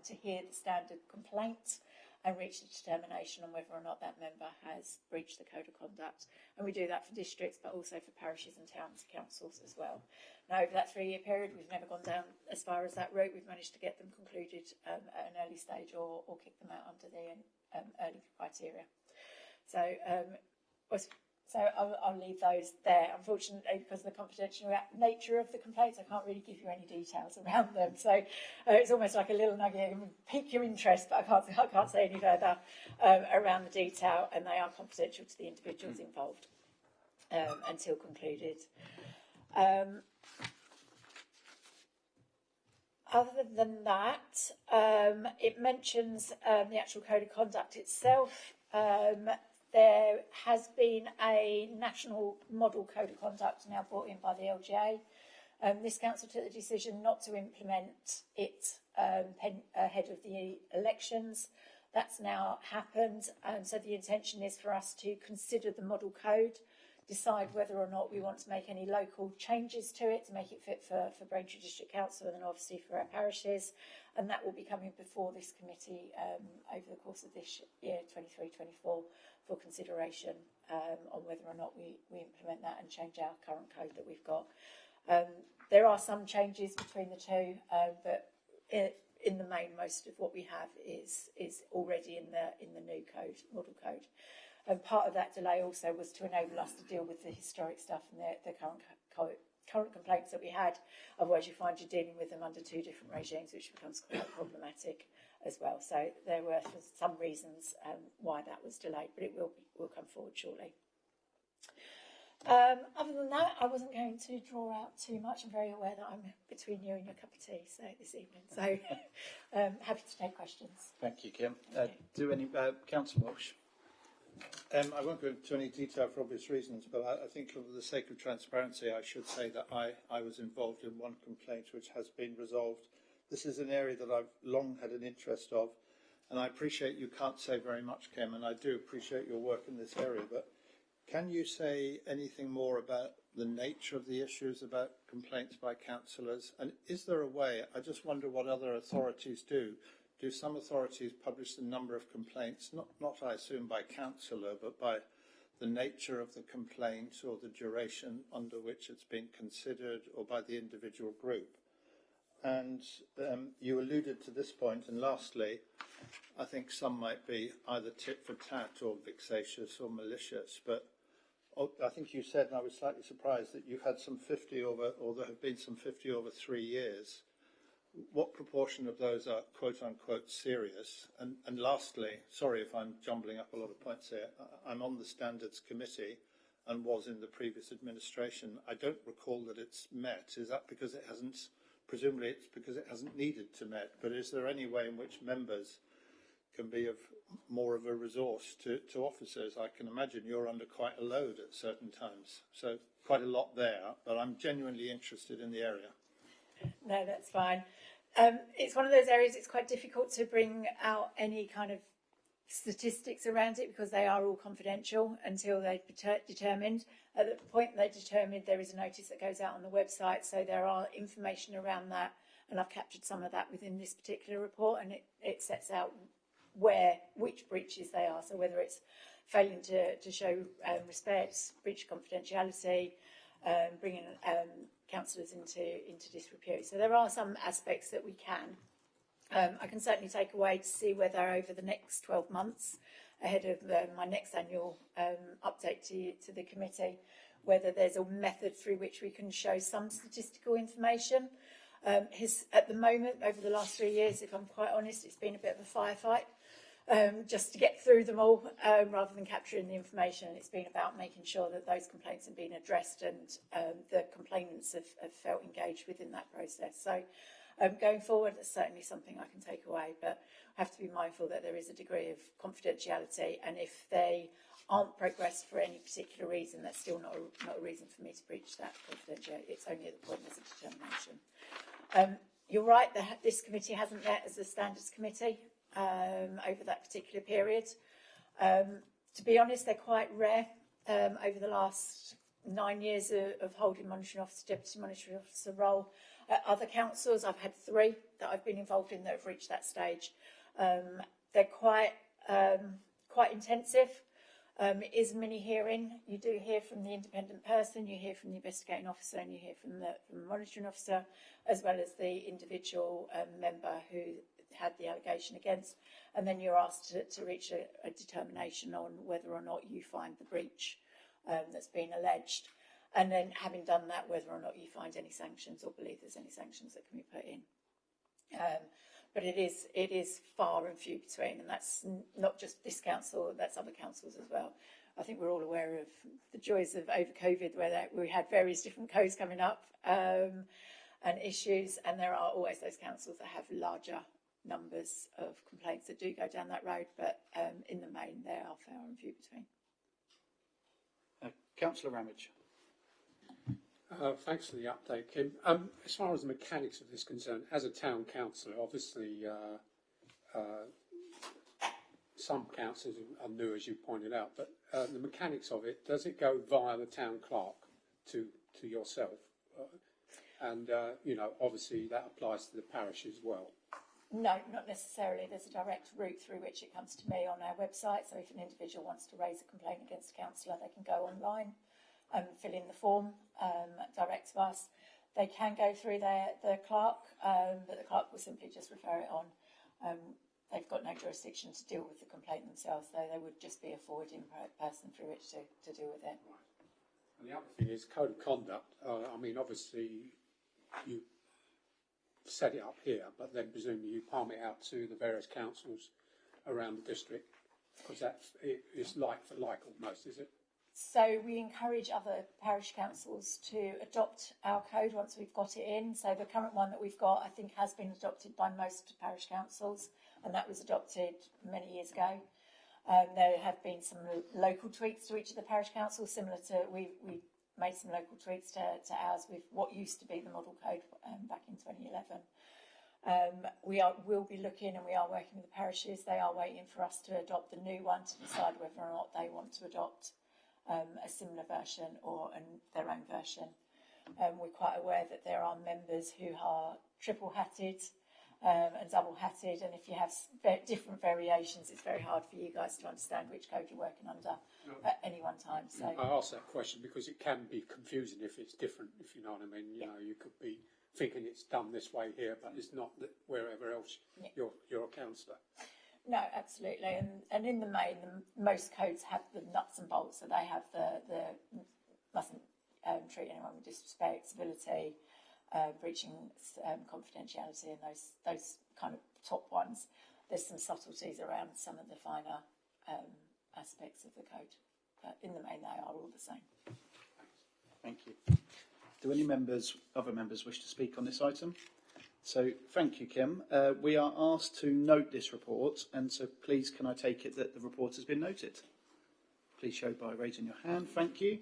to hear the standard complaint. and reach a determination on whether or not that member has breached the code of conduct. And we do that for districts, but also for parishes and towns councils as well. Now, over that 3-year period, we've never gone down as far as that route. We've managed to get them concluded at an early stage or kick them out under the early criteria. So I'll leave those there. Unfortunately, because of the confidential nature of the complaints, I can't really give you any details around them. So it's almost like a little nugget, pique your interest, but I can't say any further around the detail, and they are confidential to the individuals involved until concluded. Other than that, it mentions the actual code of conduct itself. There has been a national model code of conduct now brought in by the LGA. This council took the decision not to implement it ahead of the elections. That's now happened, and so the intention is for us to consider the model code, decide whether or not we want to make any local changes to it to make it fit for Braintree District Council and then obviously for our parishes, and that will be coming before this committee over the course of this year, 23-24, for consideration on whether or not we implement that and change our current code that we've got. There are some changes between the two, but in the main, most of what we have is already in the new code, model code. And part of that delay also was to enable us to deal with the historic stuff and the current complaints that we had. Otherwise, you find you're dealing with them under two different regimes, which becomes quite problematic as well. So there were some reasons why that was delayed, but it will come forward shortly. Other than that, I wasn't going to draw out too much. I'm very aware that I'm between you and your cup of tea this evening, so happy to take questions. Thank you, Kim. Do any Councillor Walsh? I won't go into any detail for obvious reasons, but I think for the sake of transparency, I should say that I was involved in one complaint which has been resolved. This is an area that I've long had an interest of, and I appreciate you can't say very much, Kim, and I do appreciate your work in this area, but can you say anything more about the nature of the issues, about complaints by councillors? And is there a way, I just wonder what other authorities do. Do some authorities publish the number of complaints, not I assume by councillor, but by the nature of the complaint or the duration under which it's been considered, or by the individual group? And you alluded to this point, and lastly, I think some might be either tit for tat or vexatious or malicious, but I think you said, and I was slightly surprised, that you've had some 50 over, or there have been some 50 over 3 years. What proportion of those are quote-unquote serious? And lastly, sorry if I'm jumbling up a lot of points here, I'm on the Standards Committee and was in the previous administration. I don't recall that it's met. Is that because it hasn't, presumably it's because it hasn't needed to met, but is there any way in which members can be of more of a resource to officers? I can imagine you're under quite a load at certain times. So quite a lot there, but I'm genuinely interested in the area. No, that's fine. It's one of those areas it's quite difficult to bring out any kind of statistics around it because they are all confidential until they've determined. At the point they're determined, there is a notice that goes out on the website, so there are information around that, and I've captured some of that within this particular report, and it sets out which breaches they are, so whether it's failing to show respect, breach of confidentiality, bringing councillors into disrepute. So there are some aspects that we can. I can certainly take away to see whether over the next 12 months, ahead of my next annual update to the committee, whether there's a method through which we can show some statistical information. At the moment, over the last 3 years, if I'm quite honest, it's been a bit of a firefight. Just to get through them all rather than capturing the information. It's been about making sure that those complaints have been addressed and the complainants have felt engaged within that process. So going forward, that's certainly something I can take away, but I have to be mindful that there is a degree of confidentiality, and if they aren't progressed for any particular reason, that's still not a reason for me to breach that confidentiality. It's only at the point there's a determination. You're right, this committee hasn't met as a standards committee over that particular period. To be honest, they're quite rare. Over the last 9 years of holding monitoring officer, deputy monitoring officer role at other councils, I've had 3 that I've been involved in that have reached that stage. They're quite quite intensive. It is a mini hearing. You do hear from the independent person, you hear from the investigating officer, and you hear from the monitoring officer, as well as the individual member who had the allegation against. And then you're asked to reach a determination on whether or not you find the breach that's been alleged. And then, having done that, whether or not you find any sanctions or believe there's any sanctions that can be put in. But it is far and few between, and that's not just this council, that's other councils as well. I think we're all aware of the joys of over COVID, where we had various different codes coming up and issues, and there are always those councils that have larger numbers of complaints that do go down that road, but in the main, there are far and few between. Councillor Ramage. Thanks for the update, Kim. As far as the mechanics of this is concerned, as a town councillor, obviously some councils are new, as you pointed out, but the mechanics of it, does it go via the town clerk to yourself? And, obviously that applies to the parish as well. No, not necessarily. There's a direct route through which it comes to me on our website. So if an individual wants to raise a complaint against a councillor, they can go online and fill in the form direct to us. They can go through the clerk, but the clerk will simply just refer it on. They've got no jurisdiction to deal with the complaint themselves, so they would just be a forwarding person through which to deal with it. Right. And the other thing is code of conduct. Obviously you set it up here, but then presumably you palm it out to the various councils around the district, because it's like for like almost, is it? So we encourage other parish councils to adopt our code once we've got it in. So the current one that we've got, I think, has been adopted by most parish councils, and that was adopted many years ago. There have been some local tweaks to each of the parish councils, similar to we made some local tweaks to ours with what used to be the model code back in 2011. We'll be looking, and we are working with the parishes. They are waiting for us to adopt the new one to decide whether or not they want to adopt a similar version or their own version. We're quite aware that there are members who are triple-hatted and double-hatted, and if you have different variations, it's very hard for you guys to understand which code you're working under at any one time. So I asked that question because it can be confusing if it's different, if you know what I mean. You could be thinking it's done this way here, but it's not wherever else you're a councillor. No, absolutely, and in the main, most codes have the nuts and bolts, so they have the mustn't treat anyone with disrespect, civility, breaching confidentiality, and those kind of top ones. There's some subtleties around some of the finer aspects of the code, but in the main, they are all the same. Thank you. Do any other members wish to speak on this item? So thank you, Kim. We are asked to note this report, and so please can I take it that the report has been noted? Please show by raising your hand. Thank you.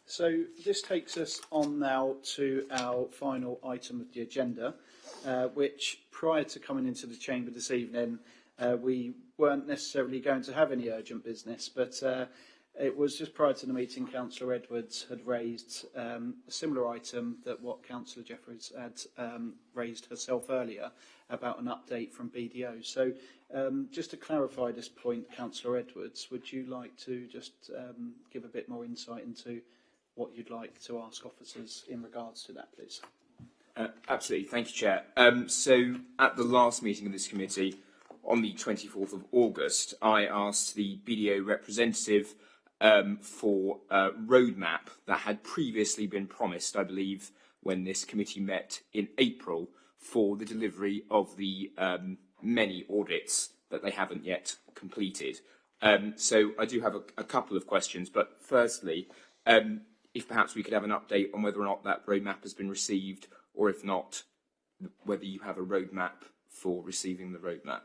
So this takes us on now to our final item of the agenda, which prior to coming into the chamber this evening, we weren't necessarily going to have any urgent business, but it was just prior to the meeting, Councillor Edwards had raised a similar item that what Councillor Jeffries had raised herself earlier about an update from BDO. So just to clarify this point, Councillor Edwards, would you like to just give a bit more insight into what you'd like to ask officers in regards to that, please? Absolutely. Thank you, Chair. So at the last meeting of this committee, on the 24th of August, I asked the BDO representative for a roadmap that had previously been promised, I believe, when this committee met in April, for the delivery of the many audits that they haven't yet completed. So I do have a couple of questions, but firstly, if perhaps we could have an update on whether or not that roadmap has been received, or if not, whether you have a roadmap for receiving the roadmap.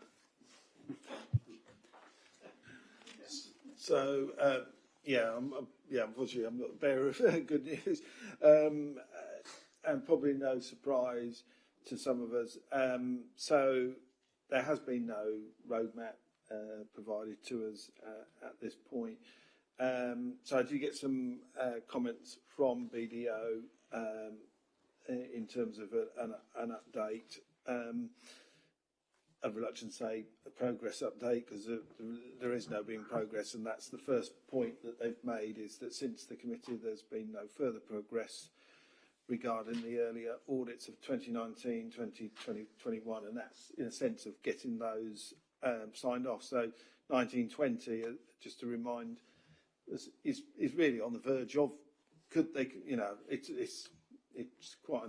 So, unfortunately, I'm not the bearer of good news, and probably no surprise to some of us. So, there has been no roadmap provided to us at this point. So, I do get some comments from BDO in terms of an update. a reluctance to say a progress update because there is no being progress, and that's the first point that they've made, is that since the committee there's been no further progress regarding the earlier audits of 2019, 2020, 21, and that's in a sense of getting those signed off. So 1920, just to remind, is really on the verge of, could they, you know, it's quite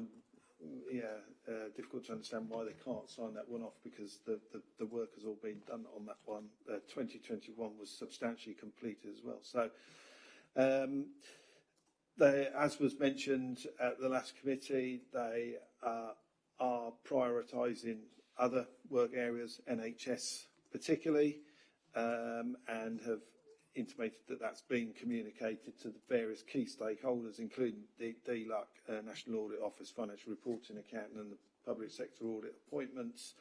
difficult to understand why they can't sign that one off, because the work has all been done on that one. 2021 was substantially completed as well. So they, as was mentioned at the last committee, they are prioritising other work areas, NHS particularly, and have intimated that that's been communicated to the various key stakeholders, including the DLUC, National Audit Office, Financial Reporting, Accounting and the Public Sector Audit Appointments,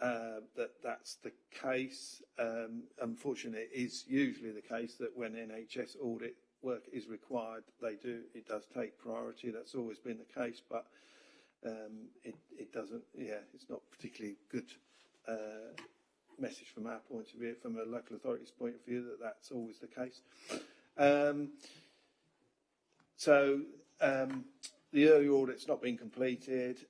that's the case. Unfortunately, it is usually the case that when NHS audit work is required, it does take priority. That's always been the case, but it doesn't, it's not particularly good message from our point of view, from a local authority's point of view, that that's always the case. The early audit's not been completed.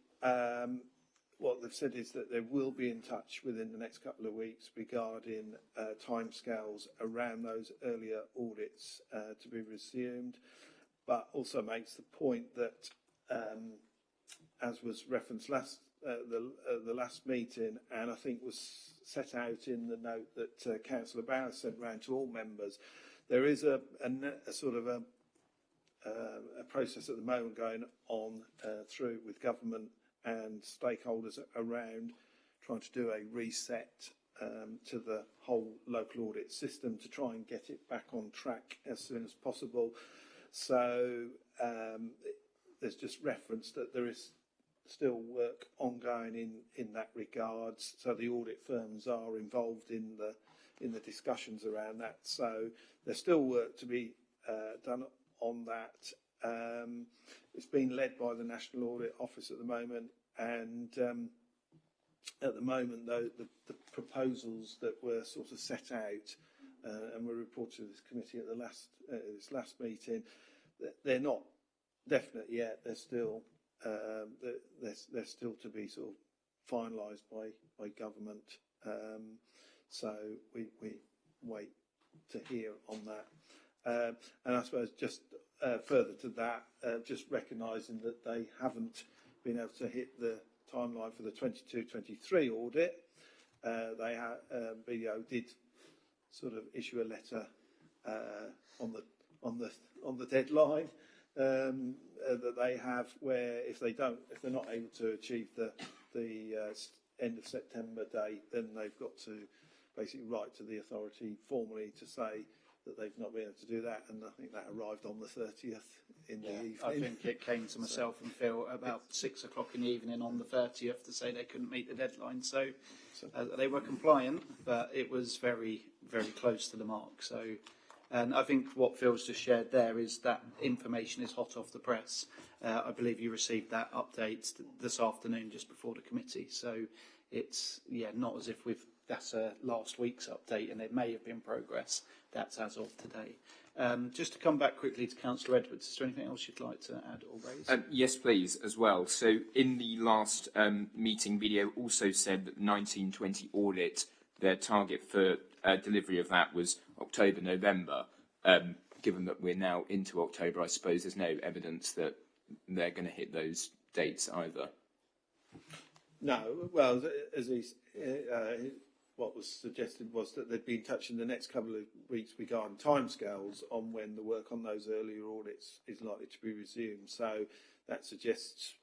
What they've said is that they will be in touch within the next couple of weeks regarding timescales around those earlier audits to be resumed, but also makes the point that, as was referenced the last meeting, and I think was set out in the note that Councillor Bowers sent round to all members, there is a sort of a process at the moment going on through with government and stakeholders around trying to do a reset to the whole local audit system to try and get it back on track as soon as possible. So there's just reference that there is still work ongoing in that regard. So the audit firms are involved in the discussions around that. So there's still work to be done on that. It's been led by the National Audit Office at the moment, and at the moment, though, the proposals that were sort of set out and were reported to this committee at the this last meeting, they're not definite yet. They're still to be sort of finalised by government. So we wait to hear on that. And I suppose just further to that, just recognising that they haven't been able to hit the timeline for the 22-23 audit. BDO did sort of issue a letter on the deadline that they have, where if they're not able to achieve the end of September date, then they've got to basically write to the authority formally to say that they've not been able to do that, and I think that arrived on the 30th in the evening. I think it came to myself and Phil about 6 o'clock in the evening on the 30th to say they couldn't meet the deadline. So they were compliant, but it was very, very close to the mark. So, and I think what Phil's just shared there is that information is hot off the press. I believe you received that update this afternoon just before the committee. So it's, not as if that's last week's update and it may have been progress. That's as of today. Just to come back quickly to Councillor Edwards, is there anything else you'd like to add or raise? Yes, please, as well. So in the last meeting, BDO also said that the 1920 audit, their target for delivery of that was October, November. Given that we're now into October, I suppose there's no evidence that they're going to hit those dates either. No, well, as what was suggested was that they'd be in touch in the next couple of weeks regarding timescales on when the work on those earlier audits is likely to be resumed. So that suggests,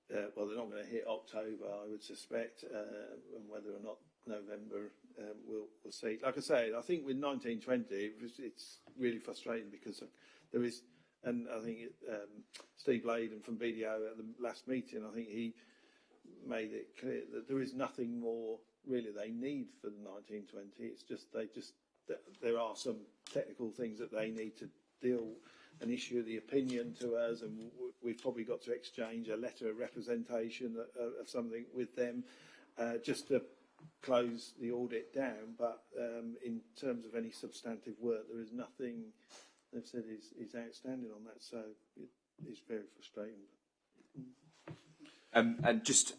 they're not going to hit October, I would suspect, and whether or not November, we'll see. Like I say, I think with 1920, it's really frustrating because there is, and I think Steve Layden from BDO at the last meeting, I think he made it clear that there is nothing more really they need for the 1920. It's just there are some technical things that they need to deal and issue the opinion to us, and we've probably got to exchange a letter of representation of something with them, just to close the audit down, but in terms of any substantive work, there is nothing they've said is outstanding on that, so it's very frustrating. And just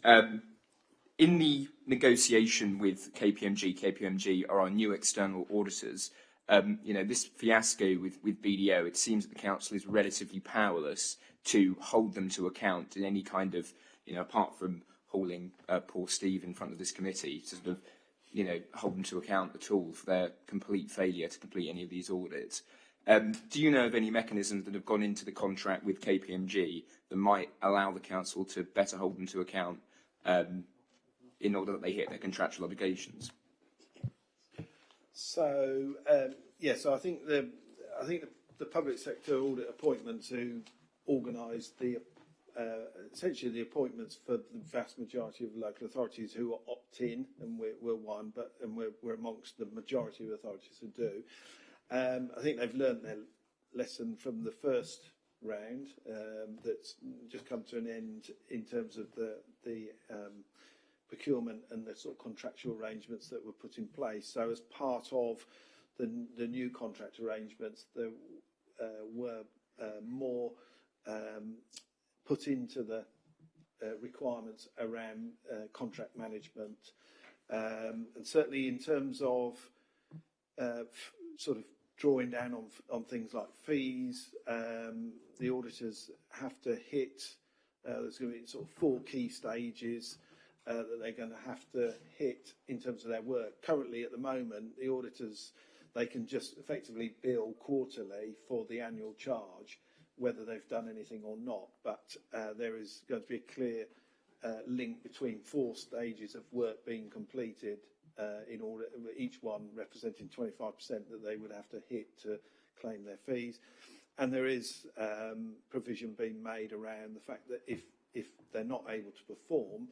in the negotiation with KPMG are our new external auditors. This fiasco with BDO, it seems that the council is relatively powerless to hold them to account in any kind of, apart from hauling poor Steve in front of this committee, to sort of, hold them to account at all for their complete failure to complete any of these audits. Do you know of any mechanisms that have gone into the contract with KPMG that might allow the council to better hold them to account in order that they hit their contractual obligations? So so I think the public sector audit appointments who organise the essentially the appointments for the vast majority of local authorities who are opt-in, and we're one, and we're amongst the majority of authorities who do. I think they've learned their lesson from the first round that's just come to an end in terms of the procurement and the sort of contractual arrangements that were put in place. So as part of the new contract arrangements, there were more put into the requirements around contract management. And certainly in terms of sort of drawing down on things like fees, the auditors have to hit, there's going to be sort of 4 key stages that they're going to have to hit in terms of their work. Currently, at the moment, the auditors, they can just effectively bill quarterly for the annual charge, whether they've done anything or not. But there is going to be a clear link between 4 stages of work being completed in order, each one representing 25% that they would have to hit to claim their fees. And there is provision being made around the fact that if they're not able to perform,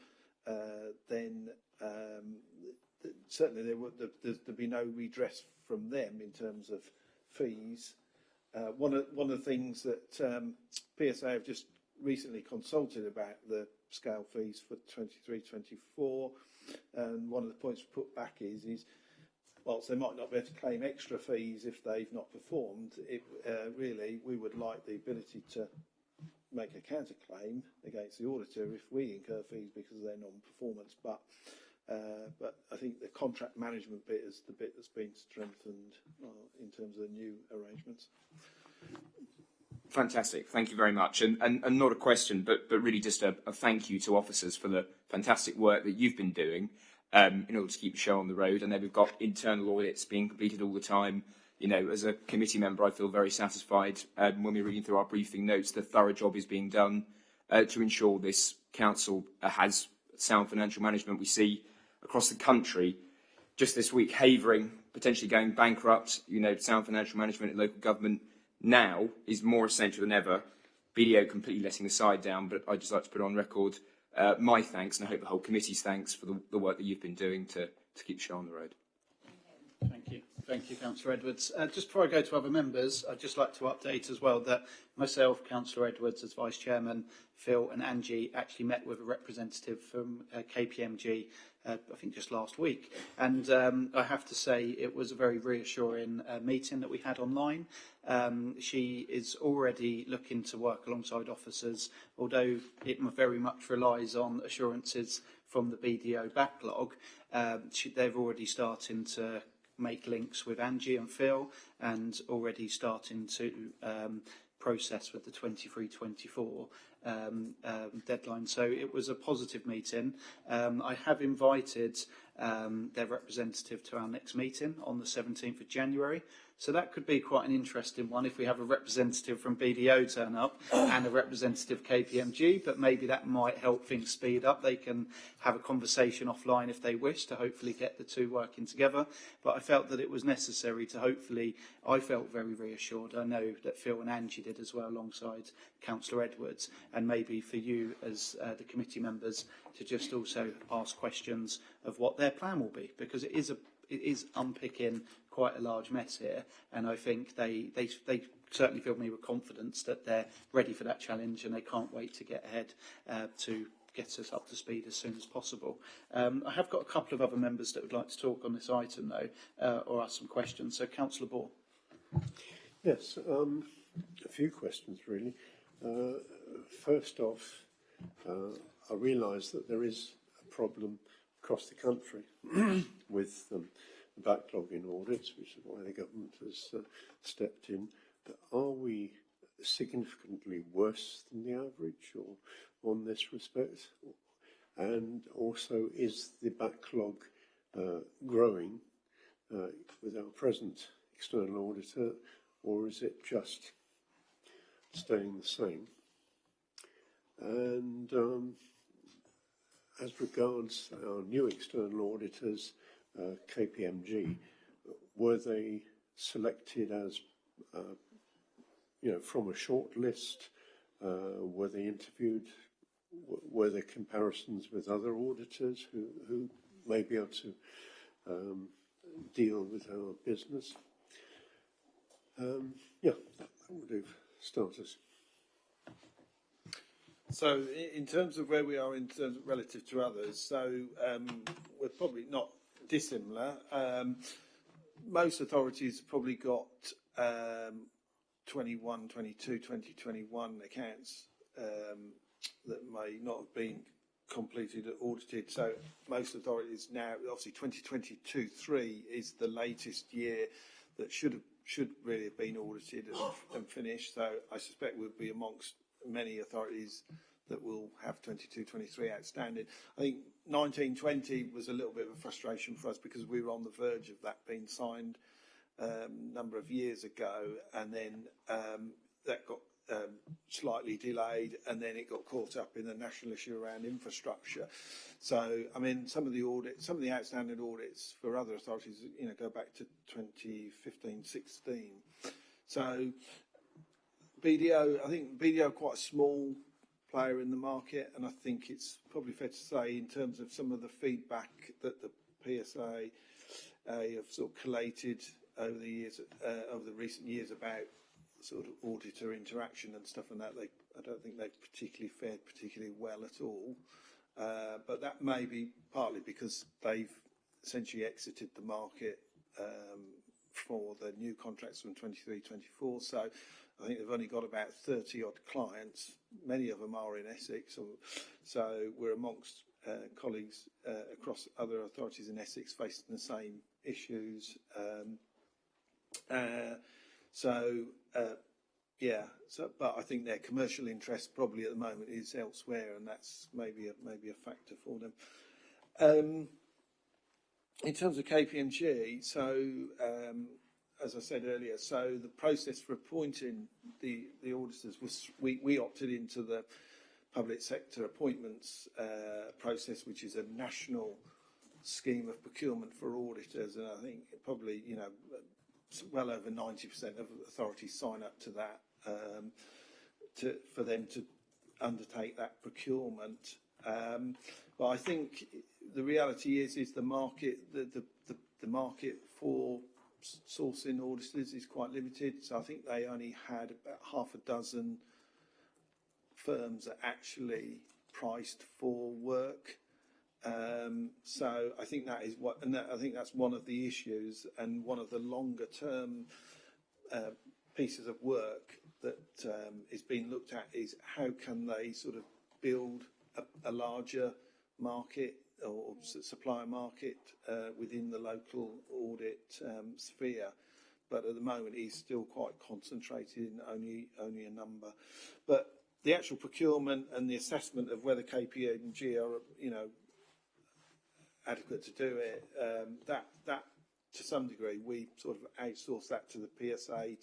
then certainly there'd be no redress from them in terms of fees. One of the things that PSA have just recently consulted about the scale fees for 23-24, and one of the points put back is whilst they might not be able to claim extra fees if they've not performed, really we would like the ability to make a counterclaim against the auditor if we incur fees because of their non-performance. But I think the contract management bit is the bit that's been strengthened in terms of the new arrangements. Fantastic. Thank you very much. And not a question, but really just a thank you to officers for the fantastic work that you've been doing in order to keep the show on the road. And then we've got internal audits being completed all the time. As a committee member, I feel very satisfied when we're reading through our briefing notes. The thorough job is being done to ensure this council has sound financial management. We see across the country, just this week, Havering potentially going bankrupt. Sound financial management in local government now is more essential than ever. BDO completely letting the side down, but I'd just like to put on record my thanks, and I hope the whole committee's thanks for the work that you've been doing to keep the show on the road. Thank you. Thank you, Councillor Edwards. Just before I go to other members, I'd just like to update as well that myself, Councillor Edwards as Vice Chairman, Phil and Angie actually met with a representative from KPMG, I think just last week. And I have to say it was a very reassuring meeting that we had online. She is already looking to work alongside officers, although it very much relies on assurances from the BDO backlog. They've already starting to make links with Angie and Phil, and already starting to process with the 23-24 deadline. So it was a positive meeting. I have invited their representative to our next meeting on the 17th of January. So that could be quite an interesting one if we have a representative from BDO turn up and a representative KPMG, but maybe that might help things speed up. They can have a conversation offline if they wish to hopefully get the two working together. But I felt that it was necessary to I felt very reassured. I know that Phil and Angie did as well alongside Councillor Edwards, and maybe for you as the committee members to just also ask questions of what their plan will be, because it is unpicking quite a large mess here, and I think they certainly filled me with confidence that they're ready for that challenge and they can't wait to get ahead to get us up to speed as soon as possible. I have got a couple of other members that would like to talk on this item, though, or ask some questions. So, Councillor Ball. Yes, a few questions, really. First off, I realise that there is a problem across the country with the backlog in audits, which is why the government has stepped in. But are we significantly worse than the average or on this respect? And also, is the backlog growing with our present external auditor, or is it just staying the same? And as regards our new external auditors, KPMG, were they selected as, from a short list? Were they interviewed? Were there comparisons with other auditors who may be able to deal with our business? That would do starters. So, in terms of where we are in terms of relative to others, so we're probably not dissimilar. Most authorities have probably got 21, 22, 2021 accounts that may not have been completed or audited. So most authorities now, obviously 2022-3 is the latest year that should really have been audited and finished. So I suspect we'll be amongst many authorities that will have 22-23 outstanding. I think 19-20 was a little bit of a frustration for us because we were on the verge of that being signed a number of years ago, and then that got slightly delayed, and then it got caught up in the national issue around infrastructure. So, I mean, some of the outstanding audits for other authorities, go back to 2015-16. So, BDO, I think BDO quite a small player in the market, and I think it's probably fair to say in terms of some of the feedback that the PSA have sort of collated over the years, over the recent years about sort of auditor interaction and stuff and that, I don't think they've particularly fared particularly well at all. But that may be partly because they've essentially exited the market for the new contracts from 23-24. So I think they've only got about 30 odd clients. Many of them are in Essex. So we're amongst colleagues across other authorities in Essex facing the same issues. But I think their commercial interest probably at the moment is elsewhere, and that's maybe a factor for them. In terms of KPMG, so as I said earlier, so the process for appointing the auditors was we opted into the public sector appointments process, which is a national scheme of procurement for auditors, and I think probably well over 90% of authorities sign up to that for them to undertake that procurement. But I think the reality is the market the market for sourcing auditors is quite limited. So I think they only had about half a dozen firms that actually priced for work. So I think that is I think that's one of the issues, and one of the longer term pieces of work that is being looked at is how can they sort of build a larger market or supplier market within the local audit sphere. But at the moment, it's still quite concentrated in only a number. But the actual procurement and the assessment of whether KPMG are, adequate to do it, that to some degree we sort of outsource that to the PSA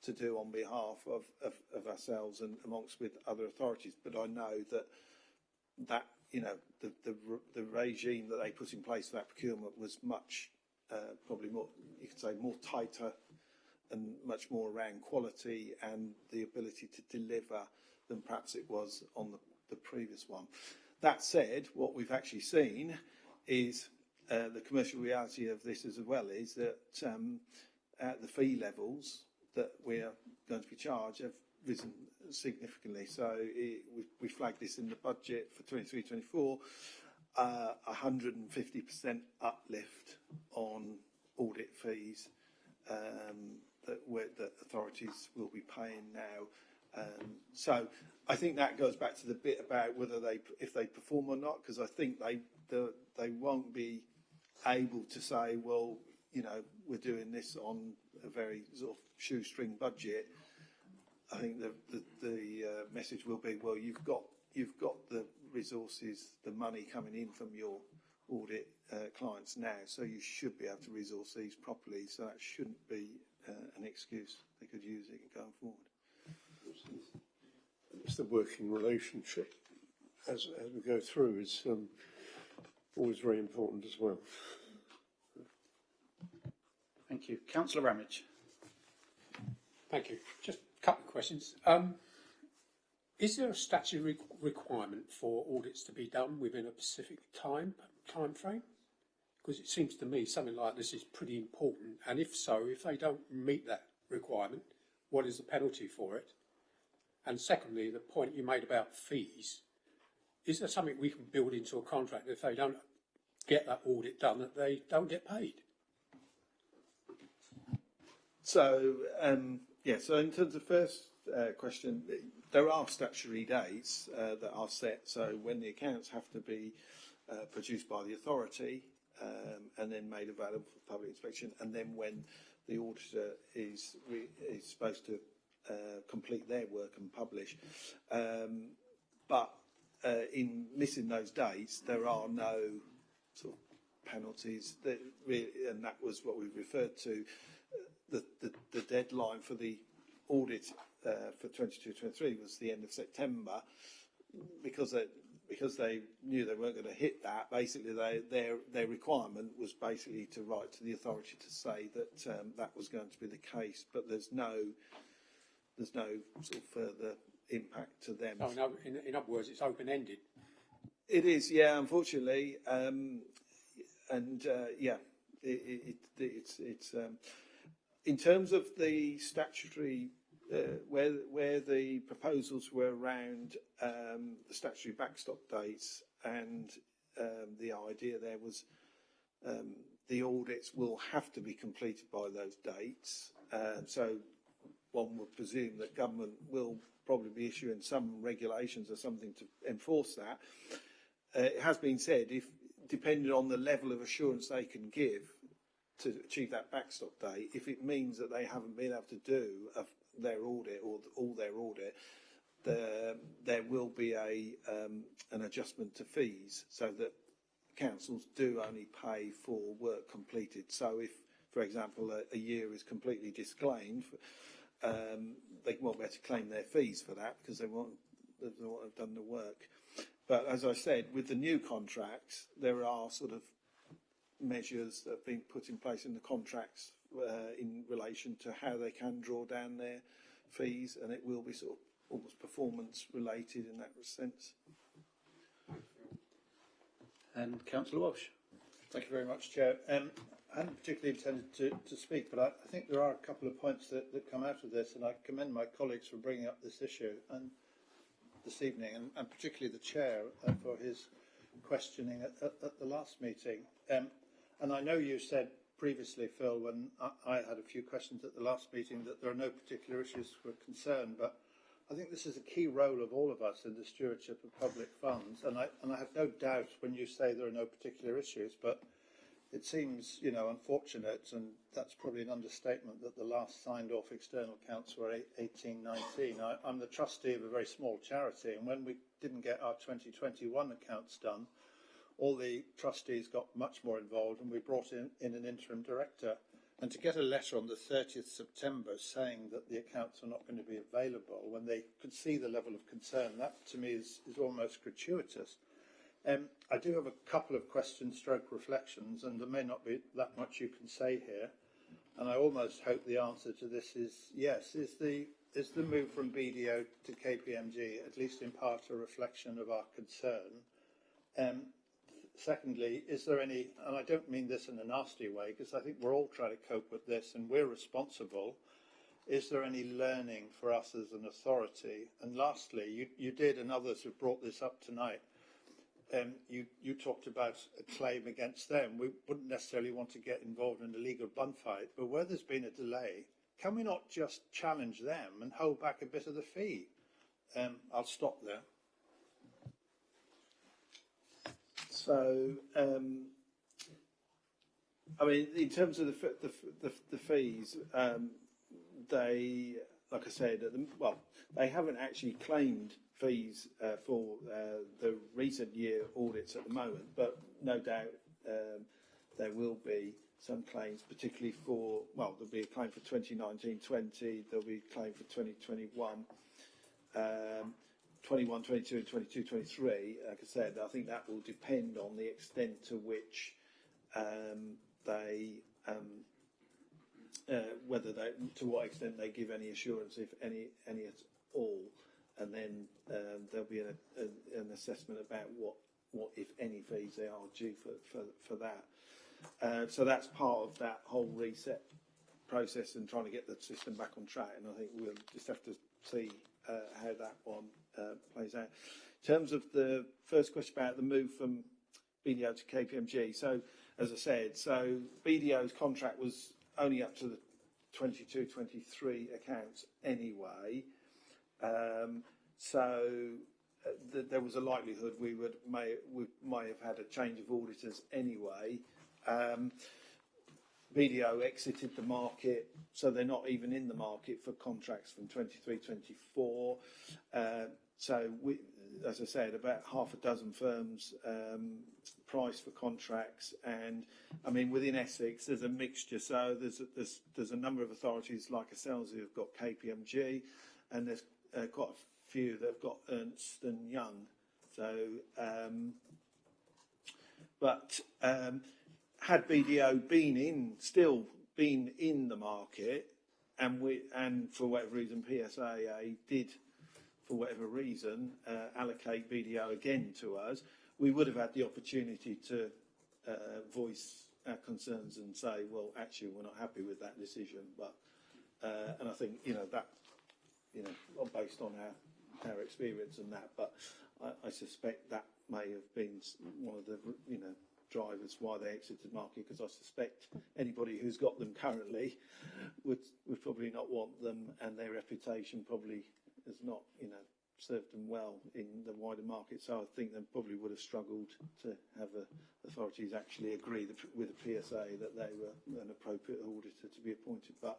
to do on behalf of ourselves and amongst with other authorities. But I know that the regime that they put in place for that procurement was much probably more, you could say, more tighter and much more around quality and the ability to deliver than perhaps it was on the previous one. That said, what we've actually seen is the commercial reality of this as well is that at the fee levels that we're going to be charged have risen significantly. So we flagged this in the budget for 23-24, 150% uplift on audit fees that authorities will be paying now. So I think that goes back to the bit about whether if they perform or not, because I think they won't be able to say, well, we're doing this on a very sort of shoestring budget. I think the message will be, well, you've got the resources, the money coming in from your audit clients now, so you should be able to resource these properly. So that shouldn't be an excuse. They could use it going forward. It's the working relationship as we go through is always very important as well. Thank you. Councillor Ramage. Thank you. Just a couple of questions. Is there a statutory requirement for audits to be done within a specific time frame? Because it seems to me something like this is pretty important. And if so, if they don't meet that requirement, what is the penalty for it? And secondly, the point you made about fees, is there something we can build into a contract if they don't get that audit done, that they don't get paid? So, so in terms of the first question, there are statutory dates that are set. So when the accounts have to be produced by the authority and then made available for public inspection, and then when the auditor is supposed to complete their work and publish. But in missing those dates, there are no sort of penalties. That really, and that was what we referred to. The deadline for the audit for 22-23 was the end of September, because they knew they weren't going to hit that. Basically, their requirement was basically to write to the authority to say that that was going to be the case. But there's no sort of further impact to them. Oh, no, in other words, it's open-ended. It is, yeah, unfortunately, it's. In terms of the statutory, where the proposals were around the statutory backstop dates, and the idea there was the audits will have to be completed by those dates. So one would presume that government will probably be issuing some regulations or something to enforce that. It has been said, if depending on the level of assurance they can give to achieve that backstop date, if it means that they haven't been able to do their audit or all their audit, there will be an adjustment to fees, so that councils do only pay for work completed. So if, for example, a year is completely disclaimed, they won't be able to claim their fees for that, because they won't have done the work. But as I said, with the new contracts, there are sort of measures that have been put in place in the contracts in relation to how they can draw down their fees, and it will be sort of almost performance related in that sense. And Councillor Walsh. Thank you very much, Chair. I hadn't particularly intended to speak, but I think there are a couple of points that come out of this, and I commend my colleagues for bringing up this issue and this evening, and particularly the Chair for his questioning at the last meeting. And I know you said previously, Phil, when I had a few questions at the last meeting, that there are no particular issues for concern, but I think this is a key role of all of us in the stewardship of public funds, and I have no doubt when you say there are no particular issues, but it seems, unfortunate, and that's probably an understatement, that the last signed off external accounts were 18-19. I'm the trustee of a very small charity, and when we didn't get our 2021 accounts done, all the trustees got much more involved, and we brought in an interim director. And to get a letter on the 30th September saying that the accounts are not going to be available when they could see the level of concern, that to me is almost gratuitous. I do have a couple of questions stroke reflections, and there may not be that much you can say here. And I almost hope the answer to this is yes. Is the move from BDO to KPMG at least in part a reflection of our concern? Secondly, is there any, and I don't mean this in a nasty way, because I think we're all trying to cope with this and we're responsible, is there any learning for us as an authority? And lastly, you did, and others have brought this up tonight, you talked about a claim against them. We wouldn't necessarily want to get involved in a legal bun fight, but where there's been a delay, can we not just challenge them and hold back a bit of the fee? I'll stop there. So, I mean, in terms of the fees, they, like I said, they haven't actually claimed fees for the recent year audits at the moment, but no doubt there will be some claims, particularly for, well, there'll be a claim for 2019-20, there'll be a claim for 2021, 21, 22 and 22, 23. Like I said, I think that will depend on the extent to which to what extent they give any assurance, if any at all, and then there'll be an assessment about what if any fees they are due for that. So that's part of that whole reset process and trying to get the system back on track. And I think we'll just have to see how that one plays out. In terms of the first question about the move from BDO to KPMG, so as I said, so BDO's contract was only up to the 22-23 accounts anyway. So there was a likelihood we might have had a change of auditors anyway. BDO exited the market, so they're not even in the market for contracts from 23-24. So we, as I said, about half a dozen firms priced for contracts, and I mean within Essex there's a mixture. So there's a number of authorities like ourselves who have got KPMG, and there's quite a few that have got Ernst and Young. So, had BDO still been in the market, and for whatever reason PSAA did, for whatever reason, allocate BDO again to us, we would have had the opportunity to voice our concerns and say, well, actually, we're not happy with that decision. But and I think that based on our experience and that, but I suspect that may have been one of the drivers why they exited the market, because I suspect anybody who's got them currently would probably not want them, and their reputation probably has not served them well in the wider market. So I think they probably would have struggled to have authorities actually agree with the PSA that they were an appropriate auditor to be appointed. But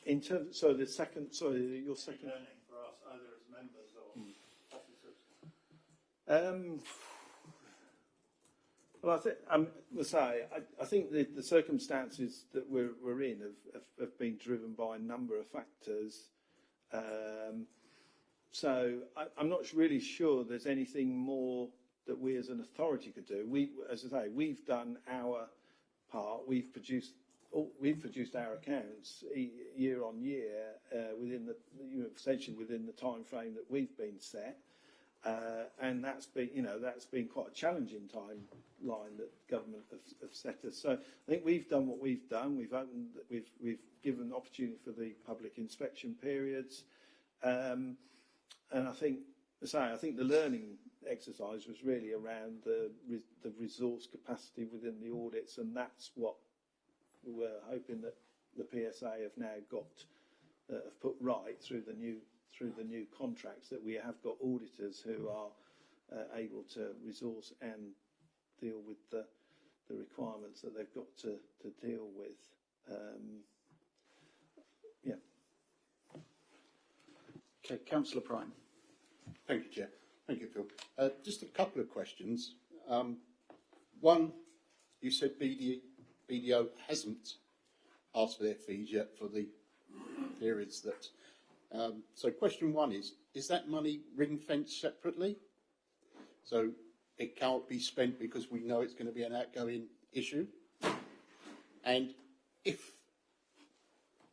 in terms, your second. Learning for us, either as members or officers. Well, I think the circumstances that we're in have been driven by a number of factors. So I'm not really sure there's anything more that we as an authority could do. As I say, we've done our part. We've produced our accounts year on year within essentially within the time frame that we've been set. And that's been quite a challenging timeline that government have set us. So I think we've done what we've done. We've given opportunity for the public inspection periods, and I think the learning exercise was really around the resource capacity within the audits, and that's what we're hoping that the PSA have now have put right through the new contracts, that we have got auditors who are able to resource and deal with the requirements that they've got to deal with. Okay, Councillor Prime. Thank you, Chair. Thank you, Phil. Just a couple of questions. One, you said BDO hasn't asked for their fees yet for the periods that. So question one is that money ring-fenced separately? So it can't be spent because we know it's going to be an outgoing issue? And if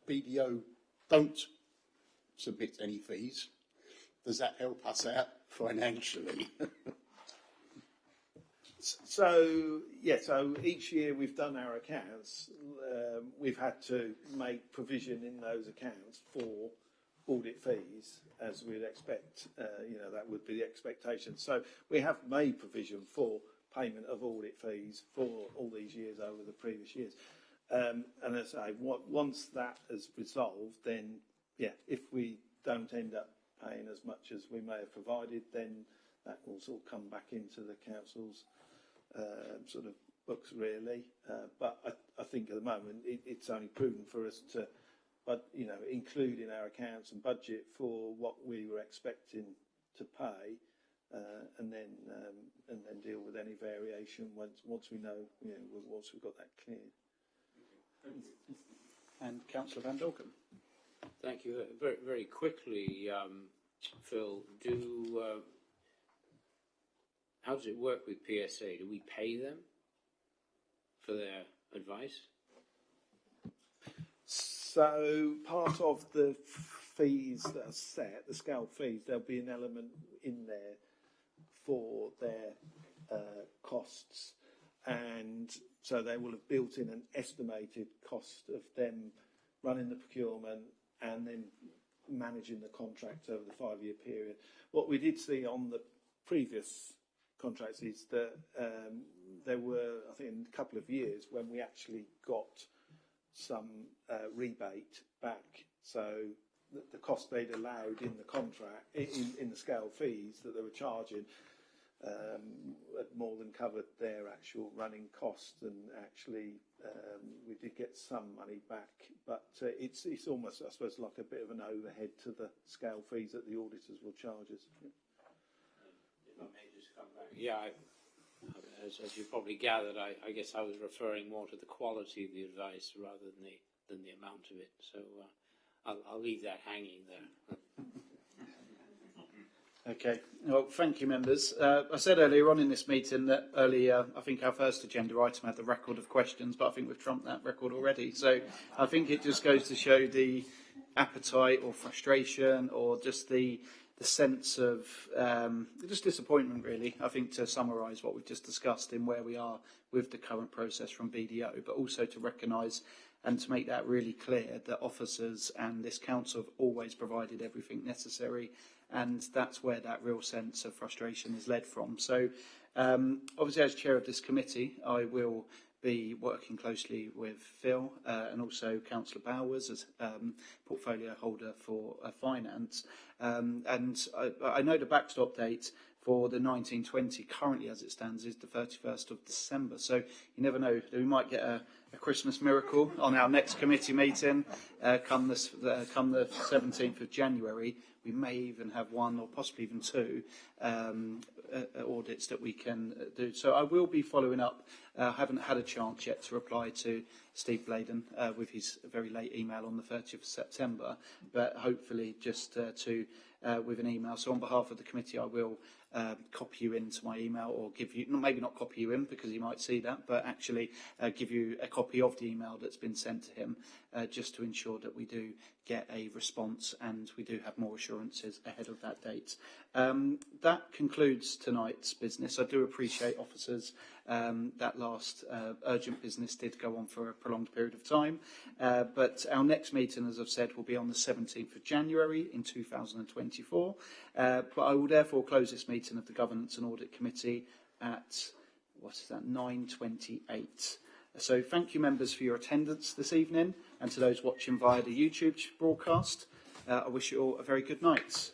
BDO don't submit any fees, does that help us out financially? So each year we've done our accounts, we've had to make provision in those accounts for audit fees, as we'd expect. That would be the expectation. So we have made provision for payment of audit fees for all these years over the previous years. And as I say, once that is resolved, then, if we don't end up paying as much as we may have provided, then that will sort of come back into the council's sort of books, really. But I think at the moment it's only prudent for us to, include in our accounts and budget for what we were expecting to pay, and then deal with any variation once we know, once we've got that cleared. And Councillor Van Dorkum. Thank you. Very, very quickly, Phil, how does it work with PSA? Do we pay them for their advice? So part of the fees that are set, the scale fees, there'll be an element in there for their costs, and so they will have built in an estimated cost of them running the procurement and then managing the contract over the 5-year period. What we did see on the previous contracts is that there were, I think, a couple of years when we actually got some rebate back. So the cost they'd allowed in the contract, in the scale fees that they were charging, had more than covered their actual running costs, and actually we did get some money back. But it's almost, I suppose, like a bit of an overhead to the scale fees that the auditors will charge us. If I may just come back. Yeah, as you probably gathered, I guess I was referring more to the quality of the advice rather than the amount of it. So I'll leave that hanging there. Okay. Well, thank you, members. I said earlier on in this meeting that I think our first agenda item had the record of questions, but I think we've trumped that record already. So I think it just goes to show the appetite or frustration or just the sense of just disappointment, really, I think, to summarise what we've just discussed in where we are with the current process from BDO, but also to recognise and to make that really clear that officers and this council have always provided everything necessary, and that's where that real sense of frustration is led from. So obviously, as chair of this committee, I will be working closely with Phil and also Councillor Bowers as portfolio holder for finance. And I know the backstop date for the 1920 currently as it stands is the 31st of December. So you never know, we might get a Christmas miracle on our next committee meeting come the 17th of January. We may even have one or possibly even two audits that we can do. So I will be following up. I haven't had a chance yet to reply to Steve Bladen with his very late email on the 30th of September, but hopefully just with an email. So on behalf of the committee, I will copy you into my email, or give you, maybe not copy you in because you might see that, but actually give you a copy of the email that's been sent to him, just to ensure that we do get a response and we do have more assurances ahead of that date. That concludes tonight's business. I do appreciate officers. That last urgent business did go on for a prolonged period of time, but our next meeting, as I've said, will be on the 17th of January in 2024. But I will therefore close this meeting of the Governance and Audit Committee at, 9:28. So thank you, members, for your attendance this evening, and to those watching via the YouTube broadcast, I wish you all a very good night.